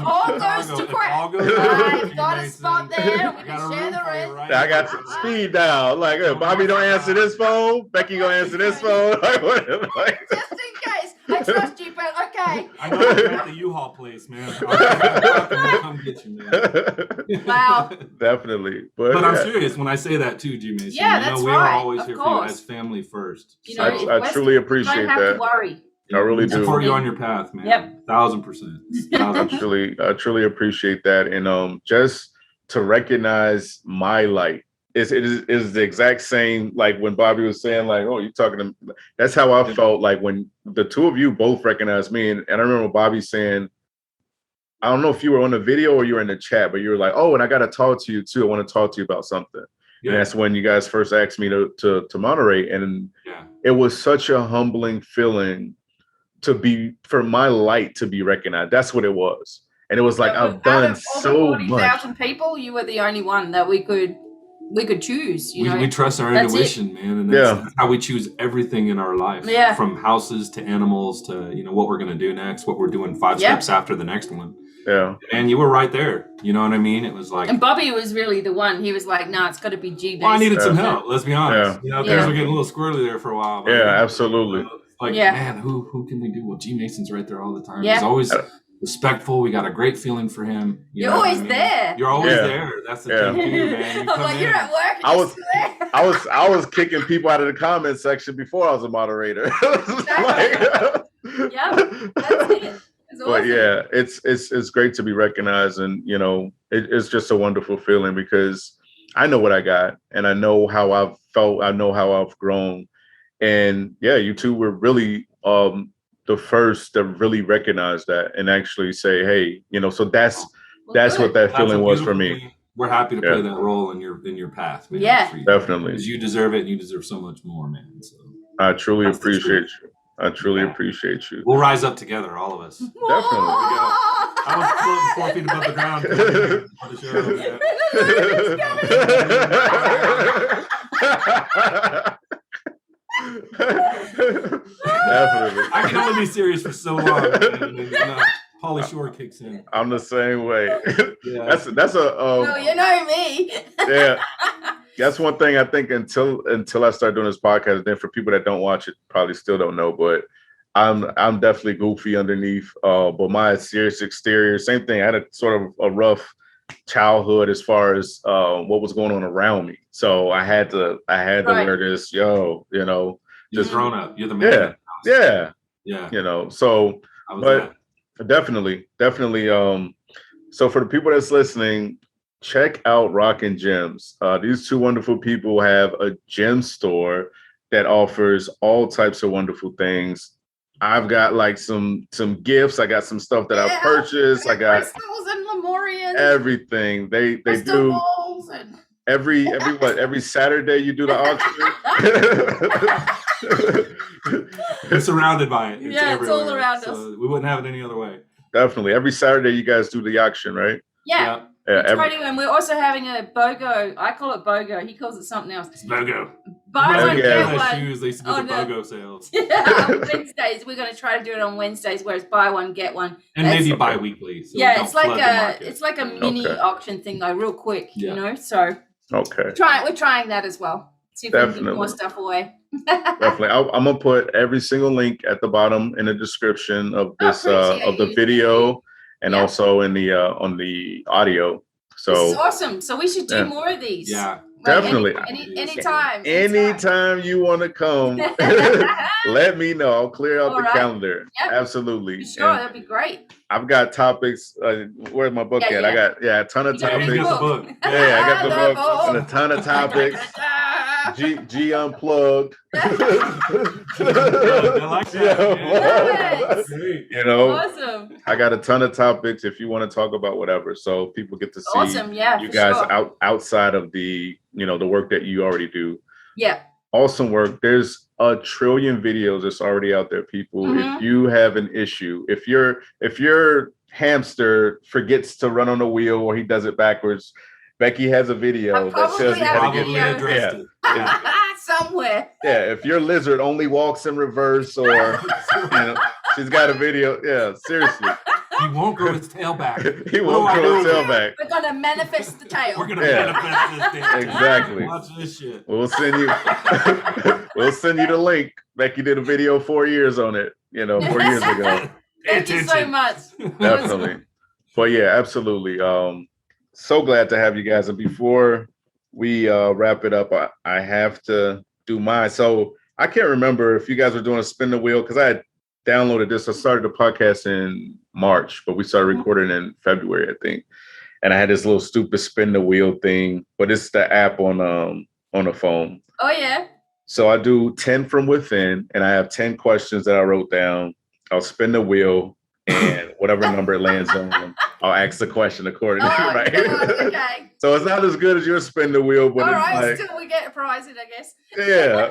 all goes to crap. I've got a spot there. We can share the rent. Right, I got speed dial. Like, Bobby don't answer this phone. Becky gonna answer this phone. Just in case. I trust you, but okay. I know you're at the U-Haul place, man. I'll come get you, man. Wow. Definitely. But I'm serious when I say that too, G Mason. Yeah, that's we right. are always here for you as family first. I truly appreciate that. You don't have to worry. I really do. Support you on your path, man. Yep. 1,000%. I truly appreciate that. And just to recognize my light. It is the exact same, like when Bobby was saying, like, oh, you're talking to me. That's how I felt like when the two of you both recognized me. And I remember Bobby saying, I don't know if you were on the video or you were in the chat, but you were like, oh, and I got to talk to you too. I want to talk to you about something. Yeah. And that's when you guys first asked me to moderate. And it was such a humbling feeling for my light to be recognized. That's what it was. And it was like, I've done so much. 40,000 people, you were the only one that we could choose. We trust our intuition, man, and that's how we choose everything in our life. Yeah. From houses to animals to what we're going to do next, what we're doing 5 steps after the next one. Yeah. And you were right there. You know what I mean? It was like. And Bobby was really the one. He was like, "No, it's got to be G based." Well, I needed some help. Let's be honest. Yeah. Things were getting a little squirrely there for a while. But absolutely. Man, who can we do? Well, G Mason's right there all the time. Yeah. He's always respectful. We got a great feeling for him. You're always there. You're always there. That's the thing too, man. I'm like, you're at work. I was kicking people out of the comment section before I was a moderator. Yeah, that's it. Awesome. But yeah, it's great to be recognized, and it's just a wonderful feeling because I know what I got, and I know how I've felt. I know how I've grown, and yeah, you two were really the first to really recognize that and actually say, hey, so that's what that feeling was for me. We're happy to play that role in your path, man. Yeah, definitely. Because you deserve it, and you deserve so much more, man. So I truly appreciate you. I truly appreciate you. We'll rise up together, all of us. Definitely. I was floating 4 feet above the ground. Definitely. I can only be serious for so long. Pauly Shore kicks in. I'm the same way. Yeah. That's a. No, you know me. Yeah. That's one thing I think until I start doing this podcast. Then for people that don't watch it, probably still don't know, but I'm definitely goofy underneath. But my serious exterior, same thing. I had a sort of a rough childhood as far as what was going on around me. So I had to wear this, You're grown up. You're the man. Yeah. So, but definitely. So for the people that's listening, check out Rockin' Gems. These two wonderful people have a gem store that offers all types of wonderful things. I've got like some gifts. I got some stuff that I've purchased. I got crystals and lemurians. Everything. They do every Saturday you do the auction. We're surrounded by it. It's all around us. We wouldn't have it any other way. Definitely. Every Saturday you guys do the auction, right? Yeah. And we're also having a BOGO. I call it BOGO. He calls it something else. It's BOGO. Buy one, get one. Shoes, they used to do the BOGO sales. Yeah, on Wednesdays. We're going to try to do it on Wednesdays, whereas buy one, get one. And maybe bi-weekly. So it's like a mini auction thing, though, real quick, so. Okay. We're trying that as well. See if we can get more stuff away. Definitely. I'm going to put every single link at the bottom in the description of this, of the video. And also in the on the audio. So this is awesome. So we should do more of these. Yeah, definitely. Anytime. Anytime you want to come, let me know. I'll clear out the calendar. Yep. Absolutely. Sure, that'd be great. I've got topics. Where's my book at? I got a ton of topics. You got the book. I got the book and a ton of topics. G Unplugged. I like that. Awesome. I got a ton of topics if you want to talk about whatever, so people get to see you guys outside of the the work that you already do. Yeah. Awesome work. There's a trillion videos that's already out there, people. Mm-hmm. If you have an issue, if your hamster forgets to run on a wheel or he does it backwards, Becky has a video that shows you how to get it. Somewhere. Yeah, if your lizard only walks in reverse or she's got a video. Yeah, seriously. He won't grow his tail back. He won't grow his tail back. We're gonna manifest the tail. We're gonna manifest this thing. Exactly. Watch this shit. We'll send you the link. Becky did a video 4 years on it, 4 years ago. Thank you so much. Definitely. But yeah, absolutely. So glad to have you guys. And before we wrap it up, I have to do mine. So I can't remember if you guys were doing a spin the wheel because I had downloaded this. I started the podcast in March, but we started recording in February, I think. And I had this little stupid spin the wheel thing, but it's the app on the phone. Oh yeah. So I do 10 from within, and I have 10 questions that I wrote down. I'll spin the wheel, and whatever number it lands on, I'll ask the question accordingly, right? Okay. So it's not as good as your spin the wheel, but still we get a prize in, I guess. Yeah.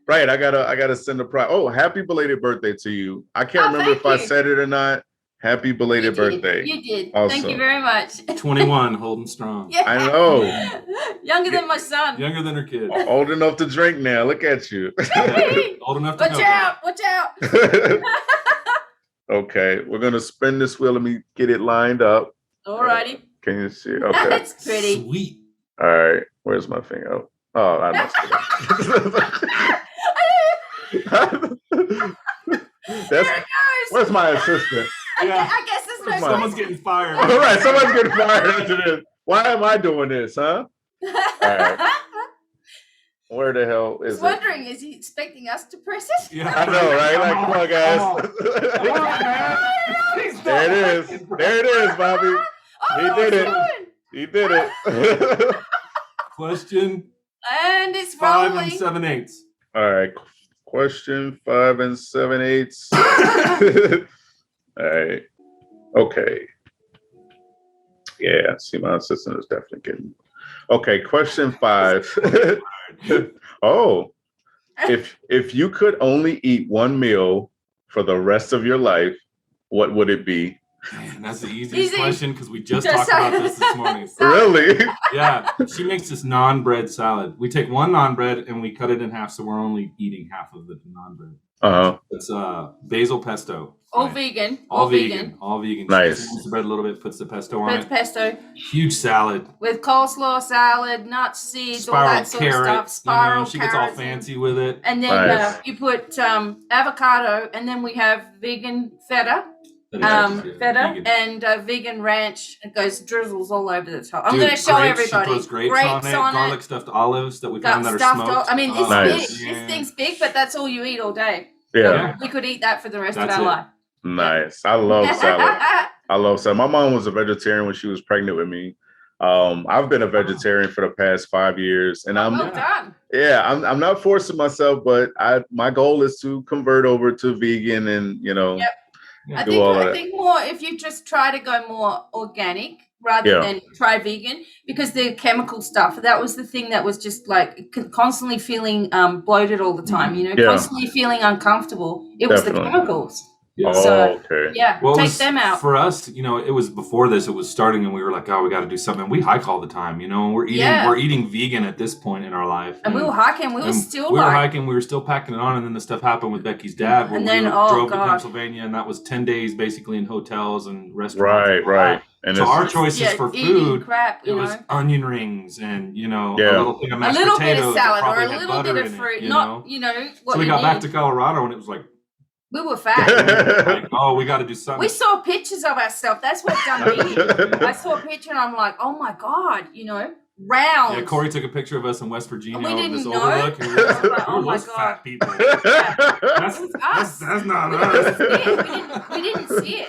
Right. I gotta send a prize. Oh, happy belated birthday to you. I can't remember if I said it or not. Happy belated birthday. You did. Awesome. Thank you very much. 21, holding strong. Yeah. I know. Younger than my son. Younger than her kid. Old enough to drink now. Look at you. Old enough to Watch out. Okay, we're gonna spin this wheel. Let me get it lined up. Alrighty. Can you see? Okay. That's pretty. Sweet. All right. Where's my thing? Oh, I messed it up. Where's my assistant? Yeah. I guess it's someone's getting fired. All right, someone's getting fired after this. Why am I doing this, huh? All right. Where the hell is it? I was wondering, is he expecting us to press it? Yeah, I know, right? Like, come on, guys. Come on, man. There it is. There it is, Bobby. He did it. He did it. Question. And it's 5 rolling. 7/8. All right. Question 5 7/8. All right. Okay. Yeah. See, my assistant is definitely getting. Okay. Question 5. Oh, if you could only eat one meal for the rest of your life, what would it be? Man, that's the easiest question because we just talked about this morning. Really? Yeah. She makes this non-bread salad. We take one non-bread and we cut it in half, so we're only eating half of the non-bread. It's basil pesto. All vegan. All vegan. All vegan. Nice. She warms the bread a little bit, puts the pesto on it. Pesto. Huge salad. With coleslaw salad, nuts, seeds, all that sort of stuff. Spiral she gets all fancy with it. And then you put avocado, and then we have vegan feta. Feta and vegan ranch. It drizzles all over the top. I'm going to show everybody. She puts grapes on it, garlic stuffed olives that we found that are smoked. I mean, it's big. This thing's big, but that's all you eat all day. Yeah. We could eat that for the rest of our life. Nice. I love salad. I love salad. My mom was a vegetarian when she was pregnant with me. I've been a vegetarian for the past 5 years, and I'm not forcing myself, but my goal is to convert over to vegan and I think more if you just try to go more organic rather than try vegan, because the chemical stuff, that was the thing that was just like constantly feeling bloated all the time, constantly feeling uncomfortable. It was the chemicals. Yeah. Okay. Yeah, well, take them out. For us, it was before this, it was starting and we were like, oh, we got to do something. We hike all the time, and we're eating vegan at this point in our life. And we were hiking, we were still packing it on, and then the stuff happened with Becky's dad where we drove to Pennsylvania, and that was 10 days basically in hotels and restaurants. Right. And so our choices for food, it was onion rings and, a little thing of mashed potatoes. A little bit of salad or a little bit of fruit, So we got back to Colorado and it was like, we were fat. We got to do something. We saw pictures of ourselves. That's what done me. I saw a picture and I'm like, oh my God, round. Yeah, Corey took a picture of us in West Virginia. We didn't this know. Overlook. And we were like, oh my God. Fat people. That's not us. We didn't see it.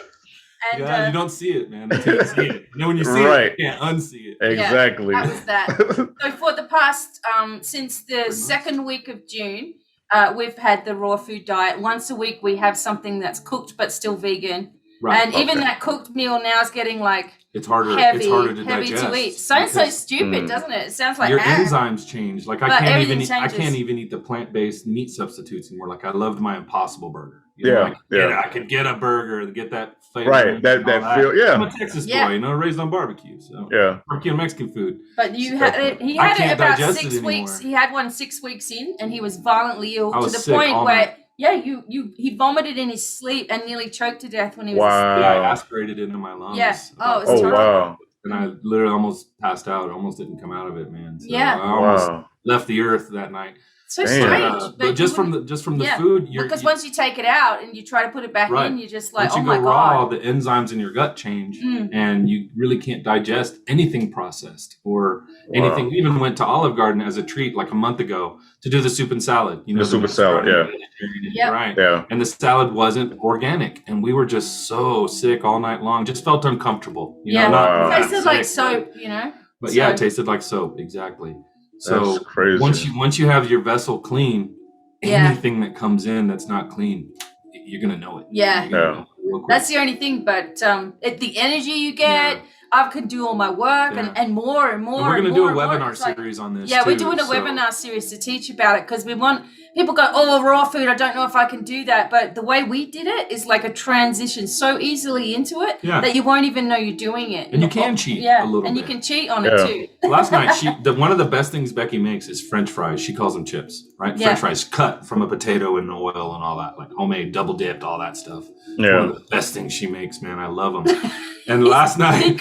And, you don't see it, man. Until you see it. When you see it, you can't unsee it. Exactly. Yeah, that was that. So for the past, since the second week of June, we've had the raw food diet. Once a week, we have something that's cooked but still vegan. Right. And even that cooked meal now is getting like it's harder to digest. To eat. Sounds so stupid, doesn't it? It sounds like your enzymes change. Like I can't even eat the plant-based meat substitutes anymore. Like I loved my Impossible Burger. I could get a burger and get that flavor. Right. That feel. Yeah. I'm a Texas boy, raised on barbecue. So barbecue and Mexican food. But he had it about 6 weeks. He had one 6 weeks in, and he was violently ill to the point where. Yeah, he vomited in his sleep and nearly choked to death when he was asleep. Yeah, I aspirated into my lungs. Yeah. Oh, it was terrible. Wow. And I literally almost passed out. I almost didn't come out of it, man. So I almost left the earth that night. So strange. But just from the food, because once you take it out and you try to put it back in, you're just like, once you go raw, the enzymes in your gut change, and you really can't digest anything processed or anything. We even went to Olive Garden as a treat like a month ago to do the soup and salad. The soup and salad, right. Yeah. And the salad wasn't organic, and we were just so sick all night long. Just felt uncomfortable. It tasted like soap, But it tasted like soap, exactly. So that's crazy. Once you have your vessel clean, anything that comes in that's not clean, you're gonna know it. Yeah. That's the only thing. But the energy you get, I could do all my work and more and more. And we're going to do a webinar series on this. Yeah, we're doing a webinar series to teach about it because we want people go, oh, raw food, I don't know if I can do that. But the way we did it is like a transition so easily into it that you won't even know you're doing it. And you can cheat a little bit. And you can cheat on it too. Last night, one of the best things Becky makes is French fries. She calls them chips, right? French fries cut from a potato in oil and all that, like homemade, double dipped, all that stuff. Yeah. One of the best things she makes, man. I love them. And last night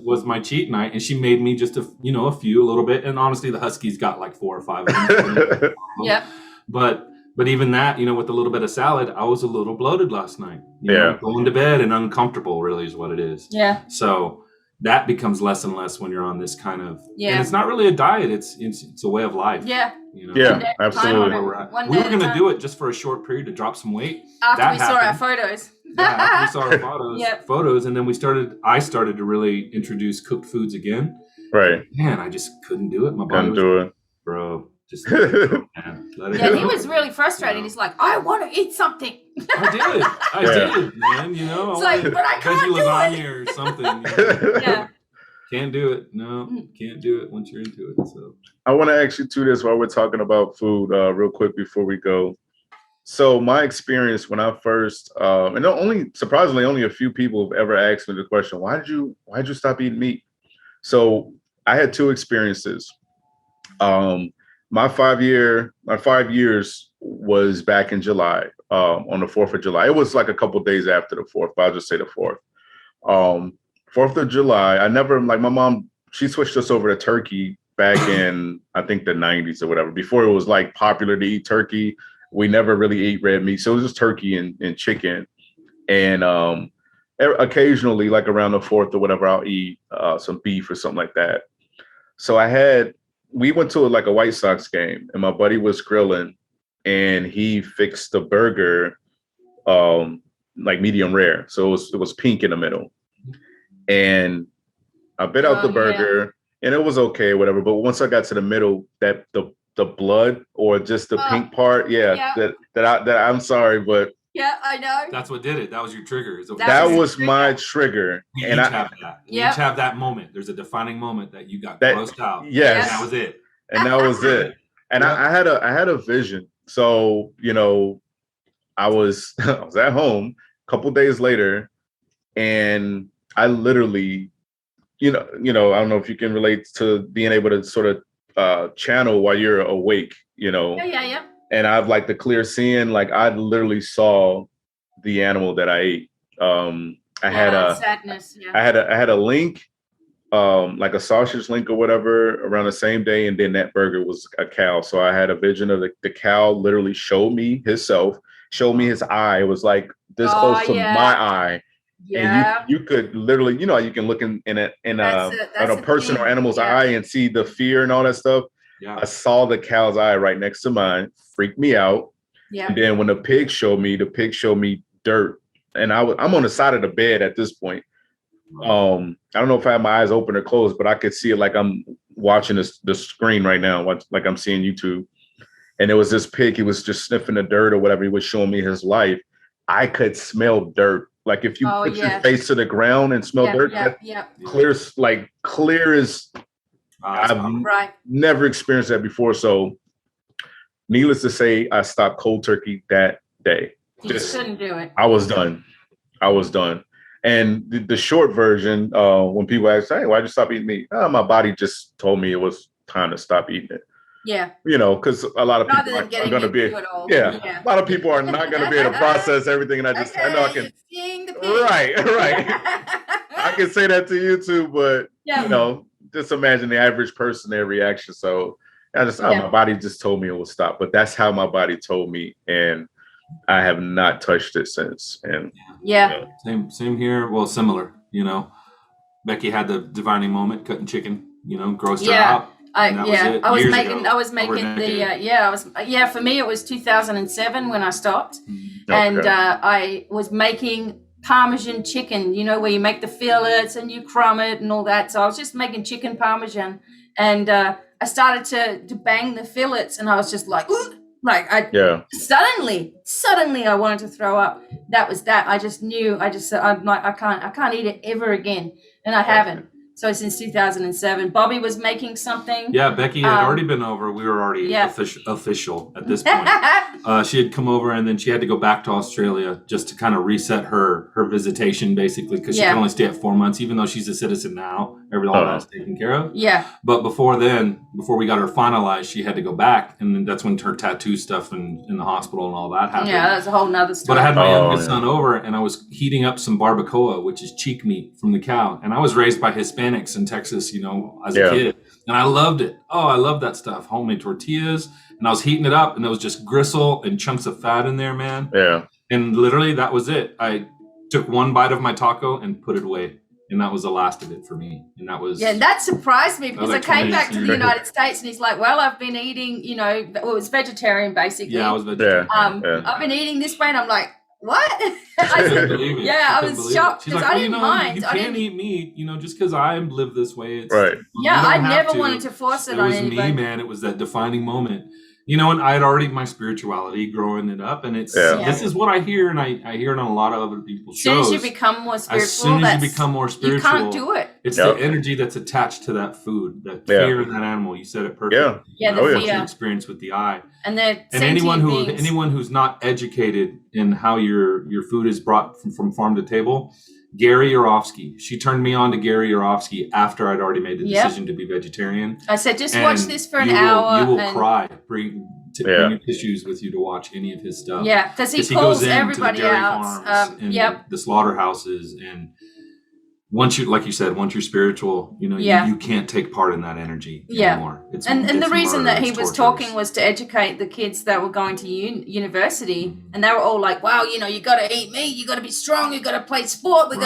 was my cheat night, and she made me just a little bit. And honestly, the Huskies got like 4 or 5 of them. Yeah. But even that, with a little bit of salad, I was a little bloated last night. You know, going to bed and uncomfortable really is what it is. Yeah. So that becomes less and less when you're on this kind of, and it's not really a diet. It's a way of life. Yeah. Yeah, absolutely. We were going to do it just for a short period to drop some weight. After we saw our photos. After we saw our photos, and then I started to really introduce cooked foods again. Right. Man, I just couldn't do it. My body couldn't do it. Bro, just let it go. He was really frustrated. He's like, I want to eat something. I did, man. It's like, but I can't do lasagna or something. Yeah. Can't do it. No, can't do it once you're into it. So I want to ask you too this while we're talking about food, real quick before we go. So my experience when I first, and surprisingly, only a few people have ever asked me the question, why'd you stop eating meat? So I had 2 experiences. My 5 years was back in July, on the 4th of July. It was like a couple of days after the 4th, but I'll just say the 4th. 4th of July, I never, like my mom, she switched us over to turkey back in, I think the 90s or whatever. Before it was like popular to eat turkey, we never really ate red meat. So it was just turkey and chicken. And occasionally, like around the 4th or whatever, I'll eat some beef or something like that. So we went to like a White Sox game and my buddy was grilling and he fixed the burger like medium rare. So it was pink in the middle. And I bit out the burger and it was okay, whatever. But once I got to the middle, that the blood or just the pink part, that I'm sorry, but yeah, I know. That's what did it. That was your trigger. That was my trigger. We each have that. We each have that moment. There's a defining moment that you got grossed out. Yes. And that was it. And that was it. And I had a vision. So, I was at home a couple days later and I literally, I don't know if you can relate to being able to sort of channel while you're awake, Yeah. And I've like the clear seeing, like I literally saw the animal that I ate. I had a link, like a sausage link or whatever around the same day. And then that burger was a cow. So I had a vision of the cow literally showed me his eye. It was like this close to my eye. Yeah. And you could literally, you can look in a person or animal's eye and see the fear and all that stuff. Yeah. I saw the cow's eye right next to mine, freaked me out. Yeah. And then when the pig showed me dirt. And I'm on the side of the bed at this point. I don't know if I had my eyes open or closed, but I could see it like I'm watching the screen right now, like I'm seeing YouTube. And it was this pig, he was just sniffing the dirt or whatever. He was showing me his life. I could smell dirt. Like if you put your face to the ground and smell dirt, clear as I've never experienced that before. So needless to say, I stopped cold turkey that day. Just couldn't do it. I was done. And the short version, when people ask, hey, why'd you stop eating meat? My body just told me it was time to stop eating it. Yeah. Because a lot of people are going to be, a lot of people are not going to be able to process everything. And I know I can, right. I can say that to you too, but just imagine the average person, their reaction. So my body just told me it will stop, but that's how my body told me. And I have not touched it since. And same here. Well, similar, Becky had the divining moment, cutting chicken, grossed her out. I was making for me it was 2007 when I stopped. And I was making Parmesan chicken, where you make the fillets and you crumb it and all that. So I was just making chicken Parmesan and I started to bang the fillets and I was just like, Like suddenly I wanted to throw up. That was that. I just knew. I'm like, I can't eat it ever again, and I haven't. So since 2007, Bobby was making something. Yeah, Becky had already been over. We were already official at this point. She had come over, and then she had to go back to Australia just to kind of reset her visitation, basically, because she can only stay at 4 months, even though she's a citizen now. All that's taken care of. Yeah. But before we got her finalized, she had to go back, and then that's when her tattoo stuff in the hospital and all that happened. Yeah, that's a whole nother story. But I had my youngest son over, and I was heating up some barbacoa, which is cheek meat from the cow. And I was raised by Hispanics in Texas, as a kid. And I loved it. Oh, I love that stuff. Homemade tortillas. And I was heating it up, and there was just gristle and chunks of fat in there, man. Yeah. And literally, that was it. I took one bite of my taco and put it away. And that was the last of it for me. And that was... Yeah, and that surprised me because I came back to the United States and he's like, well, I've been eating, it was vegetarian, basically. Yeah, I was vegetarian. I've been eating this way, and I'm like, what? I was shocked because I didn't mind. You can't eat meat, just because I live this way. It's, right. Yeah, I never wanted to force it on anybody. It was me, man. It was that defining moment. And I had already my spirituality growing it up, and it's this is what I hear, and I hear it on a lot of other people's shows. As soon as you become more spiritual, you can't do it. It's the energy that's attached to that food, that fear in that animal. You said it perfectly. Yeah, the fear. Experience with the eye. And anyone who's not educated in how your food is brought from farm to table. Gary Yourofsky. She turned me on to Gary Yourofsky after I'd already made the decision to be vegetarian. I said, just watch this for an hour. You will cry. Bring your tissues with you to watch any of his stuff. Yeah, because he pulls everybody out. Farms and the slaughterhouses. And once you're spiritual, you can't take part in that energy anymore. And the reason that he was talking was to educate the kids that were going to university, and they were all like, wow, you got to eat meat, you got to be strong, you got to play sport, what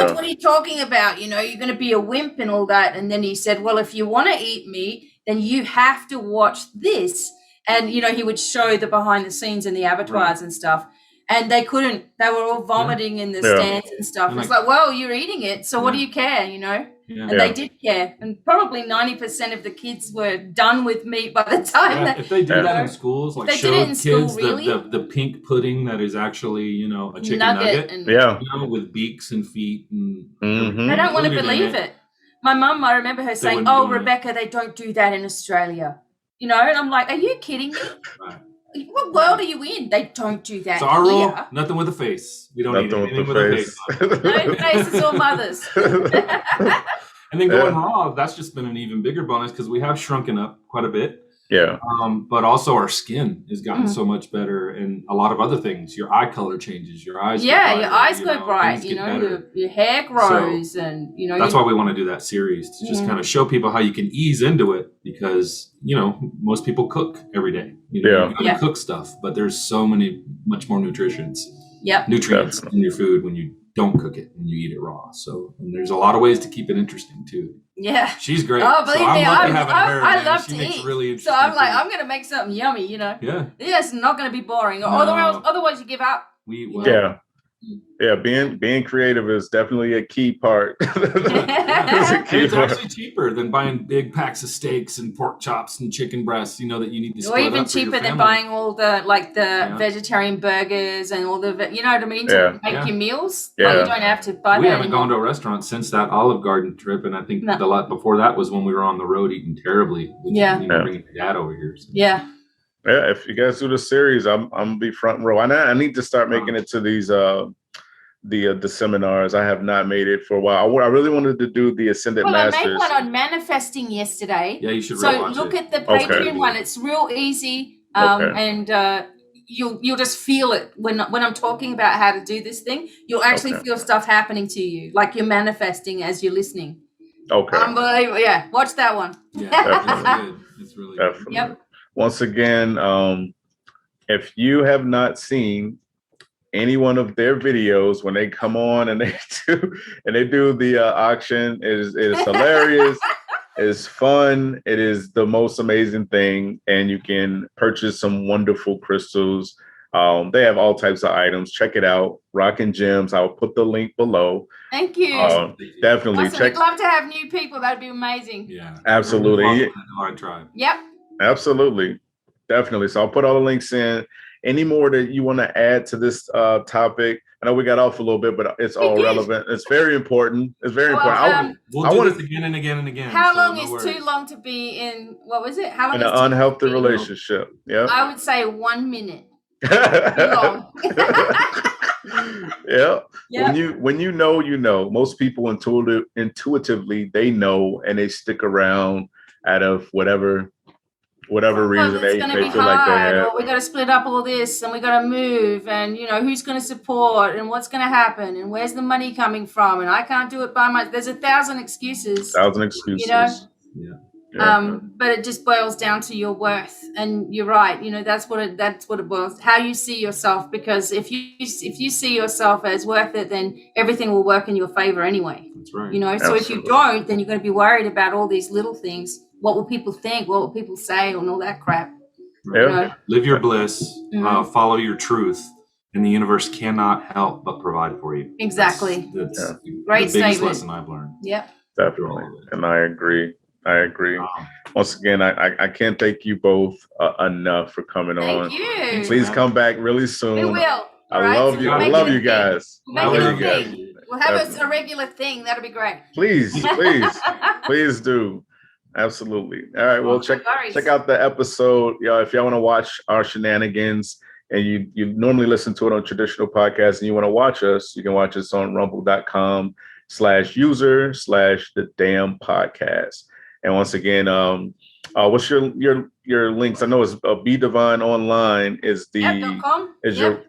are you talking about? You're going to be a wimp and all that. And then he said, well, if you want to eat meat, then you have to watch this. And, he would show the behind the scenes in the abattoirs and stuff. And they couldn't. They were all vomiting in the stands and stuff. It's like, well, you're eating it, so what do you care, Yeah. And they did care. And probably 90% of the kids were done with meat by the time if they do that in schools, like show kids the pink pudding that is actually, a chicken nugget with beaks and feet. And they don't want to believe it. My mum, I remember her saying, oh, Rebecca, they don't do that in Australia. And I'm like, are you kidding me? Right. What world are you in? They don't do that. So our rule, nothing with a face. We don't eat anything with a face. No faces or mothers. And then going raw, that's just been an even bigger bonus because we have shrunken up quite a bit. Yeah. But also our skin has gotten so much better, and a lot of other things. Your eye color changes. Your eyes. Your eyes go bright. Your hair grows, and That's why we want to do that series to just kind of show people how you can ease into it because most people cook every day. You gotta cook stuff, but there's so much more nutrients in your food when you don't cook it and you eat it raw. So there's a lot of ways to keep it interesting too. Yeah, she's great. Oh, believe me, I love to eat. Really so I'm like, I'm gonna make something yummy. Yeah, it's not gonna be boring. No. Otherwise, you give up. Being creative is definitely a key part. It's actually cheaper than buying big packs of steaks and pork chops and chicken breasts. That you need to. Or even cheaper than buying all the vegetarian burgers and all the you know what I mean to make your meals. Yeah. You don't have to buy. We haven't gone to a restaurant since that Olive Garden trip, and I think the lot before that was when we were on the road eating terribly. Bringing your dad over here. So. Yeah, if you guys do the series, I'm gonna be front row. I need to start making it to these the seminars. I have not made it for a while. I really wanted to do the Ascended Masters. I made one on manifesting yesterday. Yeah, you should. So look at the Patreon one. It's real easy, and you'll just feel it when I'm talking about how to do this thing. You'll actually feel stuff happening to you, like you're manifesting as you're listening. Okay. Unbelievable. Yeah, watch that one. Yeah, definitely good. It's really good. Yep. Once again, if you have not seen any one of their videos when they come on and they do the auction, it is hilarious. It's fun. It is the most amazing thing, and you can purchase some wonderful crystals. They have all types of items. Check it out. Rockin' Gems. I'll put the link below. Thank you. Definitely. Awesome. We'd love to have new people. That'd be amazing. Yeah. Absolutely. Hard tribe. Yep. Absolutely. Definitely. So I'll put all the links in. Any more that you want to add to this topic? I know we got off a little bit, but it's all relevant. It's very important. It's very important. We'll do this again and again and again. How long is too long to be in? What was it? How long in is an unhealthy relationship? Yeah. I would say 1 minute. Too long. Yeah. When you know. Most people intuitively they know, and they stick around out of whatever reason they feel like they have. We got to split up all this, and we got to move, and who's going to support, and what's going to happen, and where's the money coming from, and I can't do it by myself. There's 1,000 excuses. But it just boils down to your worth, and you're right. That's what it boils. How you see yourself, because if you see yourself as worth it, then everything will work in your favor anyway. That's right. So if you don't, then you're going to be worried about all these little things. What will people think? What will people say? And all that crap. Yeah. Live your bliss. Follow your truth, and the universe cannot help but provide for you. Exactly. That's great the biggest lesson I've learned. Yep. Definitely, and I agree. Once again, I can't thank you both enough for coming on. Thank you. Please come back really soon. We will. I love you. I love you guys. We'll have a regular thing. That'll be great. Please do. Absolutely. All right. Well, check out the episode. If y'all want to watch our shenanigans, and you normally listen to it on traditional podcasts, and you want to watch us, you can watch us on rumble.com/user/the D.A.M Podcast. And once again, what's your links? I know it's BDevineonline is your.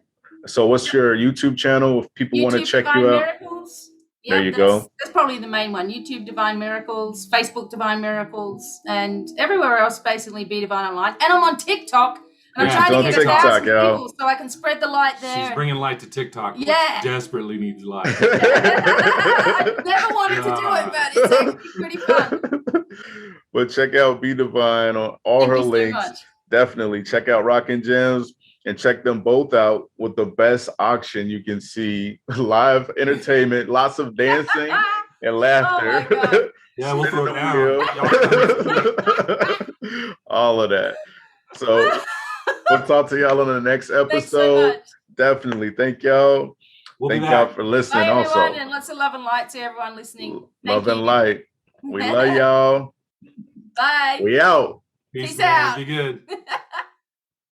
So what's your YouTube channel if people want to check you out? Miracles. There you go. That's probably the main one. YouTube Divine Miracles, Facebook Divine Miracles, and everywhere else basically BDevineonline. And I'm on TikTok. And I'm trying to get 1,000 people so I can spread the light there. She's bringing light to TikTok. Yeah. Desperately needs light. I never wanted to do it, but it's actually pretty fun. But check out BDevine on all her links. So Definitely check out Rockin' Gems and check them both out with the best auction you can see. Live entertainment, lots of dancing and laughter. Oh yeah, we'll throw down. All of that. So we'll talk to y'all on the next episode. So Definitely. Thank y'all. Thank y'all for listening. Bye, everyone, also. And lots of love and light to everyone listening. Love and light. We love y'all. Bye. We out. Peace out. Be good.